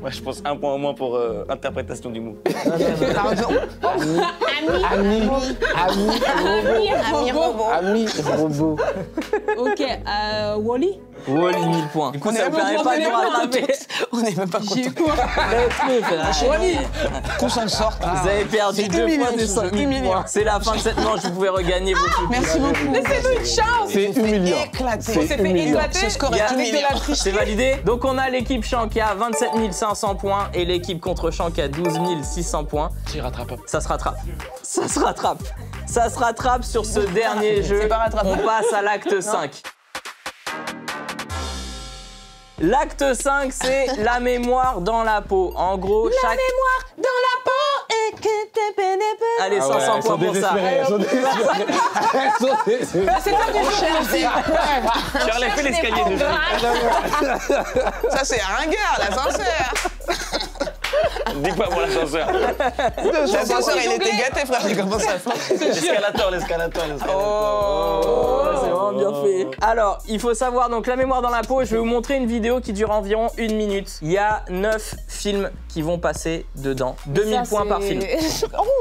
Ouais, je pense un point au moins pour interprétation du mot. T'as raison. Ami, Ami robot. ami, robot. Ok, Wally. Wally, 1000 points. Du coup, ça ne permet pas de nous rattraper. On est même pas J'ai content. quoi? Wally, Qu'on s'en sorte. vous avez perdu C'est 2 humiliant, fois des ce jeu, 5000 humiliant. points. C'est la fin de cette manche, vous pouvez regagner vos plus. Merci beaucoup. Laissez-nous une chance. C'est humiliant. Éclaté. On s'est fait humiliant. éclater. Ce score Il y a- est avec de humiliant. la triche. C'est validé. Donc on a l'équipe Champ qui a 27 500 points et l'équipe contre Champ qui a 12 600 points. C'est rattrapable. Ça se rattrape. Ça se rattrape. Ça se rattrape sur ce dernier jeu. C'est pas rattrapable. On passe à l'acte 5. L'acte 5, c'est la mémoire dans la peau. En gros, chaque... Mémoire dans la peau et que t'es pénétré. Allez, 500 points pour ça. Elles sont désespérées. Elles sont désespérées. C'est pas du Charles, fais l'escalier déjà. Ça, c'est un ringard, l'ascenseur. Dis pas pour l'ascenseur. L'ascenseur, il était gâté, frère. J'ai commencé à faire. L'escalator. Oh, c'est vraiment bien fait. Alors, il faut savoir, donc la mémoire dans la peau, je vais vous montrer une vidéo qui dure environ 1 minute. Il y a 9 films qui vont passer dedans. 2000 points par film.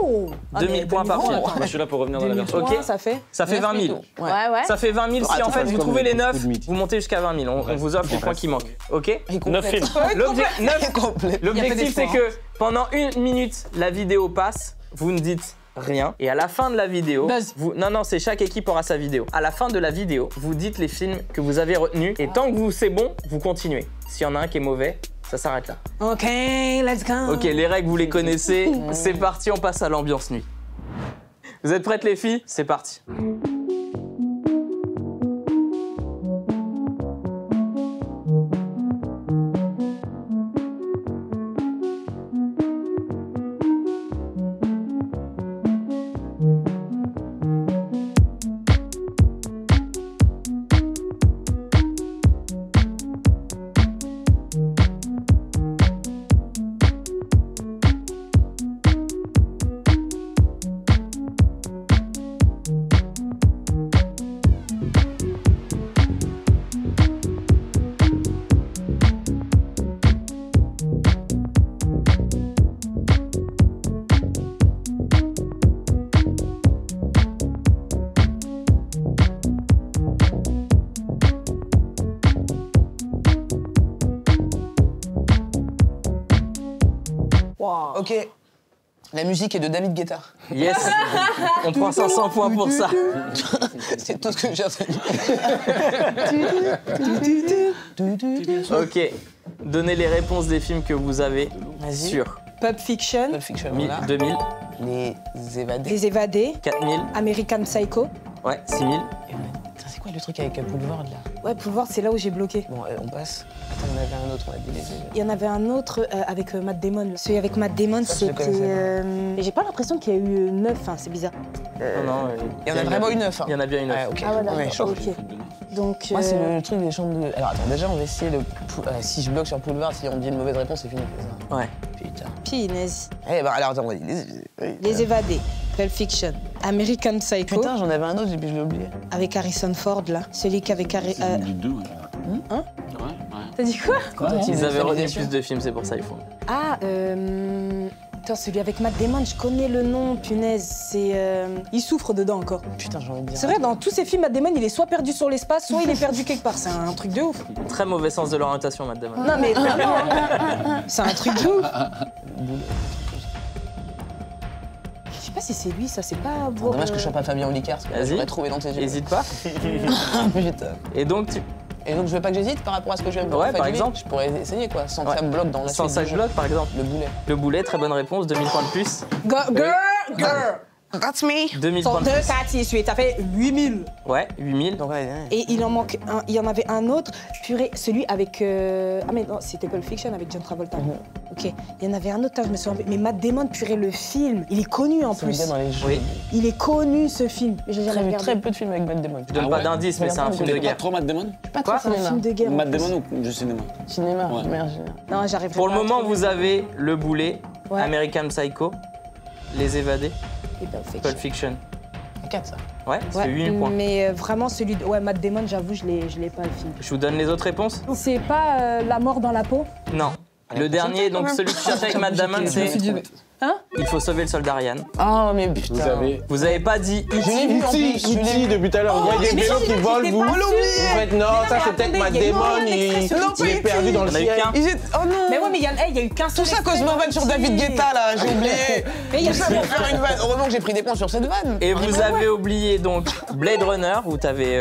Oh. 2000 points par film. Moi, je suis là pour revenir dans la version. Ok. Ça fait. Ça fait 20 000. Ouais, ouais. Ça fait 20 000 si en fait vous comme trouvez les beaucoup 9, de mythes. vous montez jusqu'à 20 000. On vous offre les points qui manquent. Ok? 9 films. L'objectif c'est que pendant 1 minute, la vidéo passe, vous ne dites rien. Et à la fin de la vidéo, Buzz. non, c'est chaque équipe aura sa vidéo. À la fin de la vidéo, vous dites les films que vous avez retenus. Et tant que c'est bon, vous continuez. S'il y en a un qui est mauvais, ça s'arrête là. Ok, let's go. Ok, les règles, vous les connaissez. C'est parti, on passe à l'ambiance nuit. Vous êtes prêtes les filles? C'est parti. Wow. Ok. La musique est de David Guetta. Yes. On prend 500 points pour ça. C'est tout ce que j'ai entendu. Ok. Donnez les réponses des films que vous avez sur Pulp Fiction, Pulp Fiction, voilà. 2000, Les évadés. Les Évadés, 4000, American Psycho. ouais, 6000. Putain, c'est quoi le truc avec Boulevard là? Ouais, Boulevard, c'est là où j'ai bloqué. Bon, on passe. Attends, on avait un autre, on a dit les évadés. Il y en avait un autre avec Matt Damon. Celui avec Matt Damon, Ça, je le c'était. connaissais Mais j'ai pas l'impression qu'il y a eu 9, hein, c'est bizarre. Non, Il y en a vraiment une 9. Il y en a bien une Ouais, autre. ok. Ah ouais, d'accord. Ouais, chaud. Ok. Donc. Moi, c'est le truc des chambres de. Alors, attends, déjà, on va essayer de. Si je bloque sur Boulevard, si on dit une mauvaise réponse, c'est fini. C'est ça. Ouais. Putain. Pinaise. Eh ben, alors, attends, on va dire. Les Évadés, Pulp Fiction, American Psycho, Putain, j'en avais un autre, et puis je l'ai oublié. avec Harrison Ford, là. Celui qui avait carré. Du 2. Hein? Ouais. T'as dit quoi? Ils avaient retenu plus de films, c'est pour ça ils font. Ah, Attends, celui avec Matt Damon, je connais le nom, punaise. C'est. Il souffre dedans encore. Putain, j'ai envie de dire. C'est vrai, dans tous ces films, Matt Damon, il est soit perdu sur l'espace, soit il est perdu quelque part. C'est un truc de ouf. Très mauvais sens de l'orientation, Matt Damon. Non, mais vraiment, c'est un truc de ouf. Je sais pas si c'est lui, ça, c'est pas. Dommage que je sois pas Fabien Olicard, parce que Vas-y. j'aurais trouvé dans tes yeux. Hésite pas. Putain. Et donc, tu... Et donc, je veux pas que j'hésite par rapport à ce que je viens de Ouais, faire par du lit. exemple. Je pourrais essayer, quoi, sans que Ouais. ça me bloque dans la sans suite sac du jeu. bloc, par exemple. Le boulet. Le boulet, très bonne réponse, 2000 points de plus. Girl! That's me. 2000 Son points de 2, plus. 4, 6, 8, ça fait 8000. Ouais, 8000. Donc, ouais, Et il en manque un, il y en avait un autre, purée, celui avec. Ah, mais non, c'était Pulp Fiction avec John Travolta. Ok, il y en avait un autre, je me souviens. Mais Matt Damon, purée, le film, il est connu en ça me plus. vient dans les jeux. Oui. Il est connu ce film. Mais j'ai jamais Très, regardé. très peu de films avec Matt Damon. Je donne Ah pas ouais. d'indice, mais c'est un film de Pas guerre. trop Matt Damon? Pas Quoi trop C'est un cinéma. film de guerre. en Matt plus. Damon ou du cinéma? Cinéma, Ouais. merde. Non, j'arriverai Pour pas le à moment, trouver. vous avez Le Boulet, Ouais. American Psycho, Les Évadés, Et Pulp Fiction. Pulp Fiction. 4, ça. Ouais, c'est Ouais, 8000 points. mais vraiment celui de. Ouais, Matt Damon, j'avoue, je l'ai pas le film. Je vous donne les autres réponses? C'est pas La mort dans la peau? Non. Le dernier, donc celui que tu cherchais avec Matt Damon, c'est Hein? Il faut sauver le soldat Ryan. Oh, mais putain. Vous avez. Vous avez pas dit Je l'ai vu en plus. Je l'ai Outil vu. depuis tout à l'heure. Vous voyez des mais vélos si, qui volent, j'étais vous. pas sûre. Vous faites non, ça c'est peut-être attendez, Matt il y a Damon, une il expression est perdu dans le Il y en a eu ciel. qu'un. Oh non. Mais ouais, mais il y a eu qu'un seul. Tout ça cause extrait ma vanne sur David entier. Guetta, là, j'ai oublié. Mais il y a Tout ça pour faire une vanne. Heureusement que j'ai pris des points sur cette vanne. Et vous avez oublié donc Blade Runner, où t'avais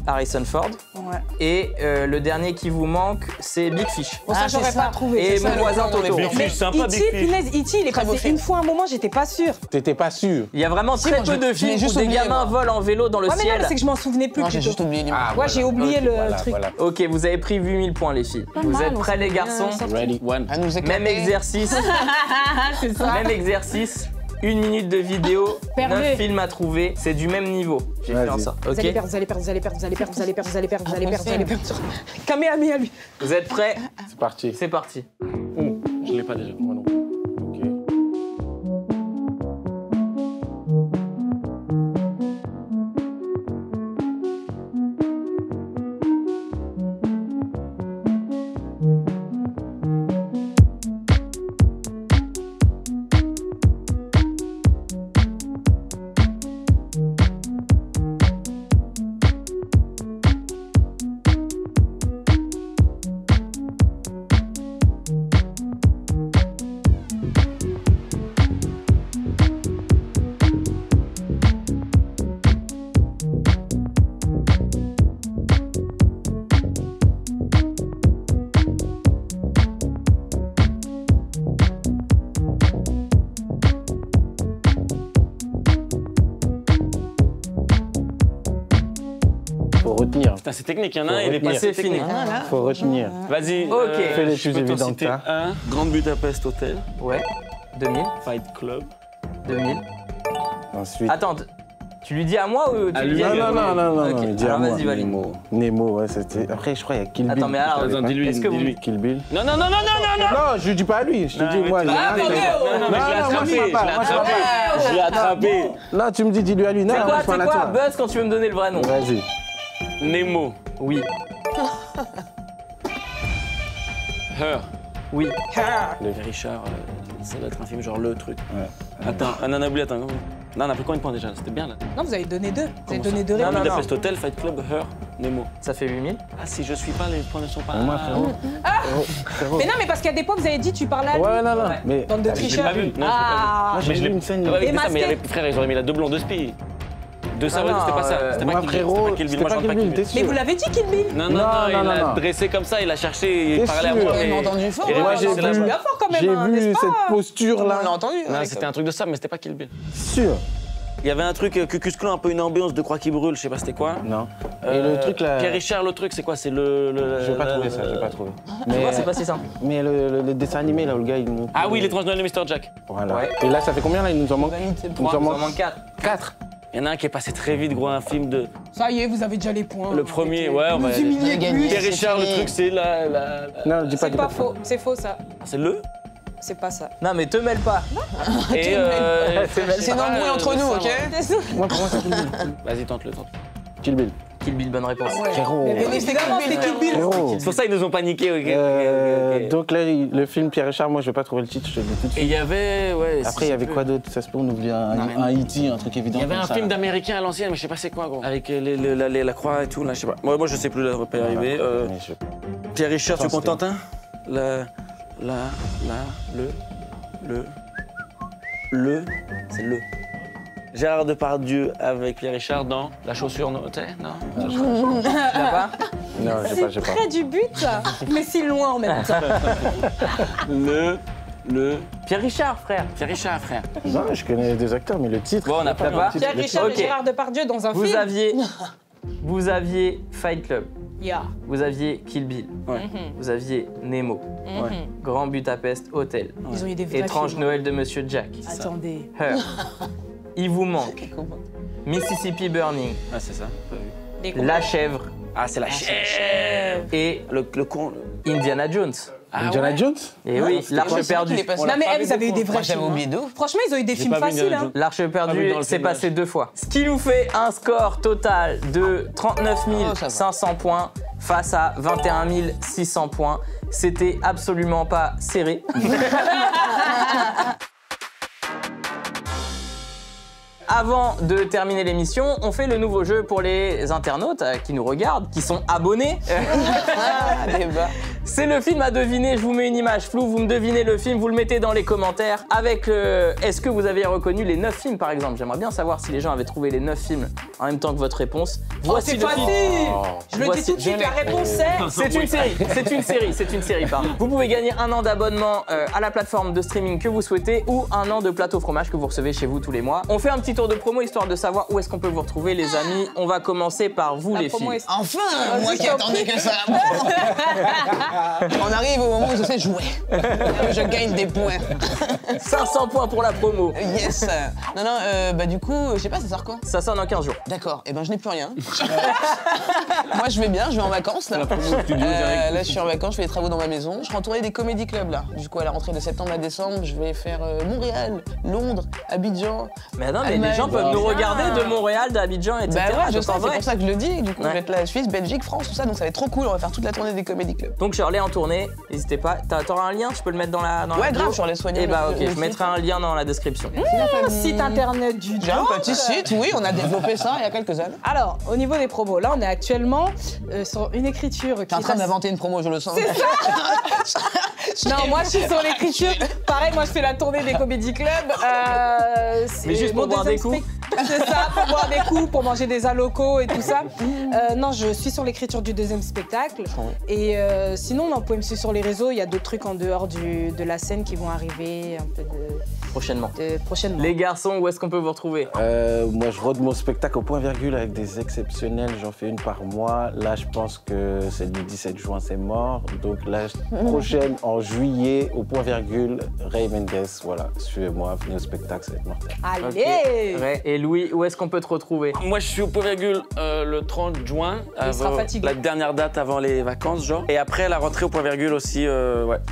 Harrison Ford. Ouais. Et le dernier qui vous manque, c'est Big Fish. Bon, ça, Ah, j'aurais c'est ça. pas trouvé. Et c'est ça, mon le voisin plan dans les Totoro. films. Fish, sympa, Big E.T., Fish. punaise, E.T., il est Très beau passé film. une fois un moment, j'étais pas sûre. T'étais pas sûr. Il y a vraiment très moi, peu je de l'ai films juste où des oublié, gamins moi. volent en vélo dans le Ouais, mais non, ciel. mais c'est que je m'en souvenais plus. Non, j'ai plutôt. juste oublié l'image. Ouais, j'ai oublié le Voilà, truc. voilà. Ok, vous avez pris 8000 points les filles. Vous mal, êtes on prêts s'est les bien garçons? sortis. Ready, one. À nous éclater. Même exercice. C'est ça. Même exercice. 1 minute de vidéo, Perdu. 9 films à trouver. C'est du même niveau. J'ai fait en Vas-y. sorte. Vous allez Ok. perdre, vous allez perdre, vous allez perdre, vous allez perdre, vous allez perdre, vous allez perdre, vous allez perdre, vous allez perdre. Kamehameha, lui. Vous êtes prêts? C'est parti. C'est parti. Oh, je l'ai pas déjà. Moi non. Ok. Faut retenir. Putain, c'est technique, il y en a un, Faut il est retenir. passé C'est fini. technique. Faut retenir. Vas-y. Ok. Fais les je plus peux t'en évidents que citer t'as. un. Grand Budapest Hotel, Ouais. 2000. Fight Club. 2000. Ensuite. Attends, tu lui dis à moi ou tu À lui lui. dis à Non, lui? non, non, non, non, Ok, non, il dit à alors moi. vas-y, valide. Nemo. Nemo, ouais, c'était. Après, je crois qu'il y a Kill Bill. Attends, mais alors, Je savais Attends, pas. dis-lui, Est-ce que vous- dis-lui. Kill Bill. Non, non, non, non, non, non, non. Non, je lui dis pas à lui. Je te Non, dis, mais moi. tu- j'ai Ah, rien mais fait. oh, Non, non, mais je l'ai non, moi, je attrapé, sais pas, moi, je sais pas. je l'ai attrapé. Non, tu me dis, dis-lui à lui. Non, C'est moi, quoi, je parle c'est à quoi? toi. Buzz quand tu veux me donner le vrai nom. Vas-y. Nemo. Oui. Her. Oui. Le Richard, ça doit être un film genre le truc. Attends, un Anaboulet, attends. Non, on a pris combien de points déjà? C'était bien là. Non, vous avez donné deux. Vous avez Comment donné ça deux Non, réponses. non, Budapest Hotel, Fight Club, Her. Nemo. Ça fait 8000. Ah, si je suis pas, les points ne sont pas. Moi, frérot. Frérot. Mais non, mais parce qu'il y a des fois, vous avez dit, tu parlais à lui. Ouais, non. Ouais. Mais. Bande de Je l'ai tricheurs. pas vu. Non, je l'ai pas vu. Ah. Moi, j'ai vu une scène. Ouais, Et mais ça, mais il y masqué. avait, frère, ils auraient mis la doublon de Spi. De ça, Ah ouais, non, c'était pas ça. C'était Moi, pas Kill Bill. frérot, C'était c'était Moi, pas je Kill parle Bill, pas t'es Kill Mais sûr? vous l'avez dit, Kill Bill? Non, Non, il non, a non. dressé comme ça, il a cherché, il T'es parlait à sûr? moi. Ouais, et- mais entendu fort. et Moi, ouais, j'ai non, C'est vu, bien fort quand même, j'ai hein, vu n'est-ce cette pas? On posture-là. l'a entendu. Non, ouais, c'était un truc de ça, mais c'était pas Kill Bill. Sûr. Il y avait un truc, Cucus Clan, un peu une ambiance de Croix qui brûle, je sais pas c'était quoi. Non. Et le truc là. Pierre Richard, le truc, c'est quoi? C'est le. Je vais pas trouver ça, je vais pas trouver. Tu vois, c'est pas si simple. Mais le dessin animé là où le gars il monte. Ah oui, l'étrange Noël de Mr. Jack. Voilà. Ouais. Et là, ça fait combien là? Il nous en manque. Il nous en Il en manque manque 4. 4. Il y en a un qui est passé très vite, gros, un film de. Ça y est, vous avez déjà les points. Le premier, ouais, on va. Vous humiliez gagné. plus. Pierre Richard, le truc, c'est la. Non, dis pas. C'est pas faux, c'est faux ça. C'est le. C'est pas ça. Non, mais te mêle pas. Et. C'est une embrouille entre nous, ok? Moi, pour moi, c'est Kill Bill. Vas-y, tente-le. Kill Bill. Kill Bill, bonne réponse. Frérot. Mais évidemment, c'est Kill Bill. Frérot. C'est pour ça qu'ils nous ont paniqué, ok. Donc là, le film Pierre Richard, moi, je vais pas trouver le titre, je te le dis tout de Et il suite. y avait. Ouais. Après, il y avait quoi d'autre? Ça se peut, on oublie un E.T., un truc évident. Il y avait comme un ça, film là. d'américain à l'ancienne, mais je sais pas c'est quoi, gros. Avec la croix et tout, là, je sais pas. Moi, je sais plus, là, on va pas y arriver. Mais je- Pierre Richard, tu Attends, Constantin? Le. C'est le. Gérard Depardieu avec Pierre Richard dans La chaussure notée, non? T'as pas? Non, j'ai pas. C'est près du but, ça. Mais si loin en même temps. Pierre Richard, frère. Pierre Richard, frère. Non, je connais des acteurs, mais le titre. Bon, on a pas. pas. Pierre Richard Ok. et Gérard Depardieu dans un film. Vous aviez Fight Club. Yeah. Vous aviez Kill Bill. Ouais. Vous aviez Nemo. Ouais. Grand Budapest Hotel. Ils ont eu des vrais Étrange films. Noël de Monsieur Jack. Attendez. Her. Il vous manque. Mississippi Burning. Ah, c'est ça. Pas vu. Des cons. La chèvre. Ah, c'est la chèvre. Et Le con. Indiana Jones. Indiana Jones? Et oui, l'Arche Ouais, c'est vrai qu'il perdue. est passé. Non mais pas vous vu avez eu des beaucoup. vrais Moi, j'avais films. oublié hein. d'où. Franchement, ils ont eu des films pas vu faciles. Indiana Hein. Jones. L'Arche Pas vu perdue, dans le c'est film, passé 2 fois. Ce qui nous fait un score total de 39 500 points face à 21 600 points. C'était absolument pas serré. Avant de terminer l'émission, on fait le nouveau jeu pour les internautes qui nous regardent, qui sont abonnés. Ah, débat. C'est le film à deviner, je vous mets une image floue, vous me devinez le film, vous le mettez dans les commentaires avec est-ce que vous avez reconnu les 9 films par exemple? J'aimerais bien savoir si les gens avaient trouvé les 9 films en même temps que votre réponse. Oh, c'est le facile. film. Je le dis Voici- tout de suite, la réponse c'est... C'est une série, pardon. Vous pouvez gagner 1 an d'abonnement à la plateforme de streaming que vous souhaitez ou 1 an de plateau fromage que vous recevez chez vous tous les mois. On fait un petit tour de promo histoire de savoir où est-ce qu'on peut vous retrouver les amis. On va commencer par vous La les promo filles. est- Enfin, Vas-y, moi je qui t'en attendais prie. que ça. On arrive au moment où je sais jouer. Je gagne des points. 500 points pour la promo. Yes. Non, non, bah du coup, je sais pas, ça sort quand? Ça sort dans 15 jours. D'accord, et ben je n'ai plus rien. Moi je vais bien, je vais en vacances là. Là je suis en vacances, je fais des travaux dans ma maison. Je rentourais des comédie clubs là. Du coup à la rentrée de septembre à décembre, je vais faire Montréal, Londres, Abidjan. Mais non, mais Allemagne. les gens peuvent nous Ah. regarder de Montréal, d'Abidjan, etc. Bah ouais, je Donc, sais, en c'est vrai. pour ça que je le dis. Du coup, Ouais. je vais être la Suisse, Belgique, France, tout ça, donc ça va être trop cool. On va faire toute la tournée des comédie clubs. Donc Shirley en tournée, n'hésitez pas. T'auras un lien, tu peux le mettre dans la Ouais, bio. grave, sur les soignants. Et bah le- ok, le je site. mettrai un lien dans la description. Site internet du J'ai un job. petit site, oui, on a développé ça il y a quelques années. Alors, au niveau des promos, là on est actuellement sur une écriture qui T'es en train d'inventer une promo, je le sens. Non, moi je suis sur l'écriture. Pareil, moi je fais la tournée des comédie clubs. Mais juste pour boire des coups. C'est ça, pour boire des coups, pour manger des alocos et tout ça. Non, je suis sur l'écriture du deuxième spectacle. Et sinon, non, vous pouvez me suivre sur les réseaux. Il y a d'autres trucs en dehors de la scène qui vont arriver un peu Prochainement. prochainement. Les garçons, où est-ce qu'on peut vous retrouver? Moi, je rôde mon spectacle au point virgule avec des exceptionnels. J'en fais une par mois. Là, je pense que celle du 17 juin, c'est mort. Donc, la prochaine, en juillet, au point virgule, Ray Mendes. Voilà, suivez-moi, venez au spectacle, ça va être mortel. Allez! Ouais. Et Louis, où est-ce qu'on peut te retrouver? Moi, je suis au point virgule le 30 juin. Il sera fatigué. La dernière date avant les vacances, genre. Et après, la rentrée au point virgule aussi,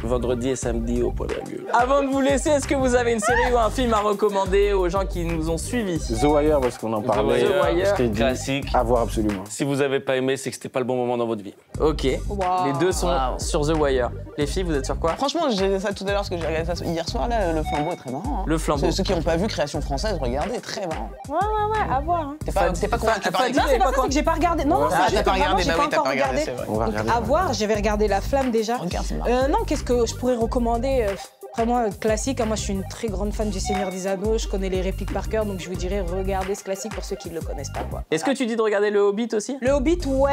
vendredi et samedi au point virgule. Avant de vous laisser, est-ce que vous avez une série ou un film à recommander aux gens qui nous ont suivis? The Wire, parce qu'on en parlait. Wire, The Wire. Je t'ai dit, classique. à voir absolument. Si vous avez pas aimé, c'est que c'était pas le bon moment dans votre vie. Ok. Wow. Les deux sont sur The Wire. Les filles, vous êtes sur quoi? Franchement, j'ai dit ça tout à l'heure parce que j'ai regardé ça hier soir là, le flambeau est très marrant. Hein. Le flambeau. Ceux qui n'ont pas vu Création française, regardez, très marrant. Ouais, à voir. Hein. T'es pas convaincu par Non, c'est pas ça, c'est que j'ai pas regardé. Non, c'est t'as juste pas que vraiment, regardé, j'ai bah pas oui, t'as encore pas regardé, regardé. c'est vrai. On va regarder. À voir, j'avais regardé La Flamme déjà. Regarde, c'est marrant. Non, qu'est-ce que je pourrais recommander vraiment classique. Moi, je suis une très grande fan du Seigneur des Anneaux. Je connais les répliques par cœur, donc je vous dirais regardez ce classique pour ceux qui ne le connaissent pas. Est-ce que tu dis de regarder Le Hobbit aussi? Le Hobbit, ouais,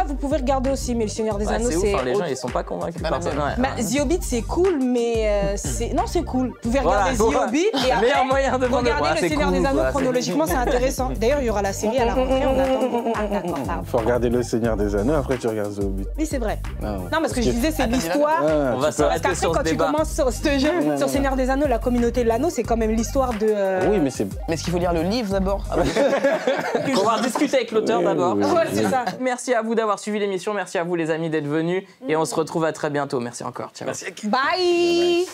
vous pouvez regarder aussi, mais le Seigneur des Anneaux, c'est c'est. ouf, hein, les gens ils sont pas convaincus pas par la ça. même. Ouais. Bah, The Hobbit, c'est cool, mais c'est cool. Vous pouvez regarder Voilà, The Hobbit et le après, meilleur moyen de vendre. regardez Ouais, le c'est Seigneur cool, des Anneaux quoi, chronologiquement, c'est intéressant. D'ailleurs, il y aura la série à la rentrée, on attend. Ah, d'accord, pardon. Faut regarder Le Seigneur des Anneaux, après tu regardes The Hobbit. Oui, c'est vrai. Non, Non, parce que je disais, c'est l'histoire. On va Parce s'arrêter qu'après, sur ce quand tu débat. commences sur ce jeu, sur Seigneur des Anneaux, la communauté de l'anneau, c'est quand même l'histoire de. Oui, mais c'est. Mais est-ce qu'il faut lire le livre d'abord? On va discuter avec l'auteur d'abord. oui. Ouais, c'est ça. Merci à vous d'avoir suivi l'émission, merci à vous les amis d'être venus et on se retrouve à très bientôt. Merci encore. Ciao. Merci. Bye.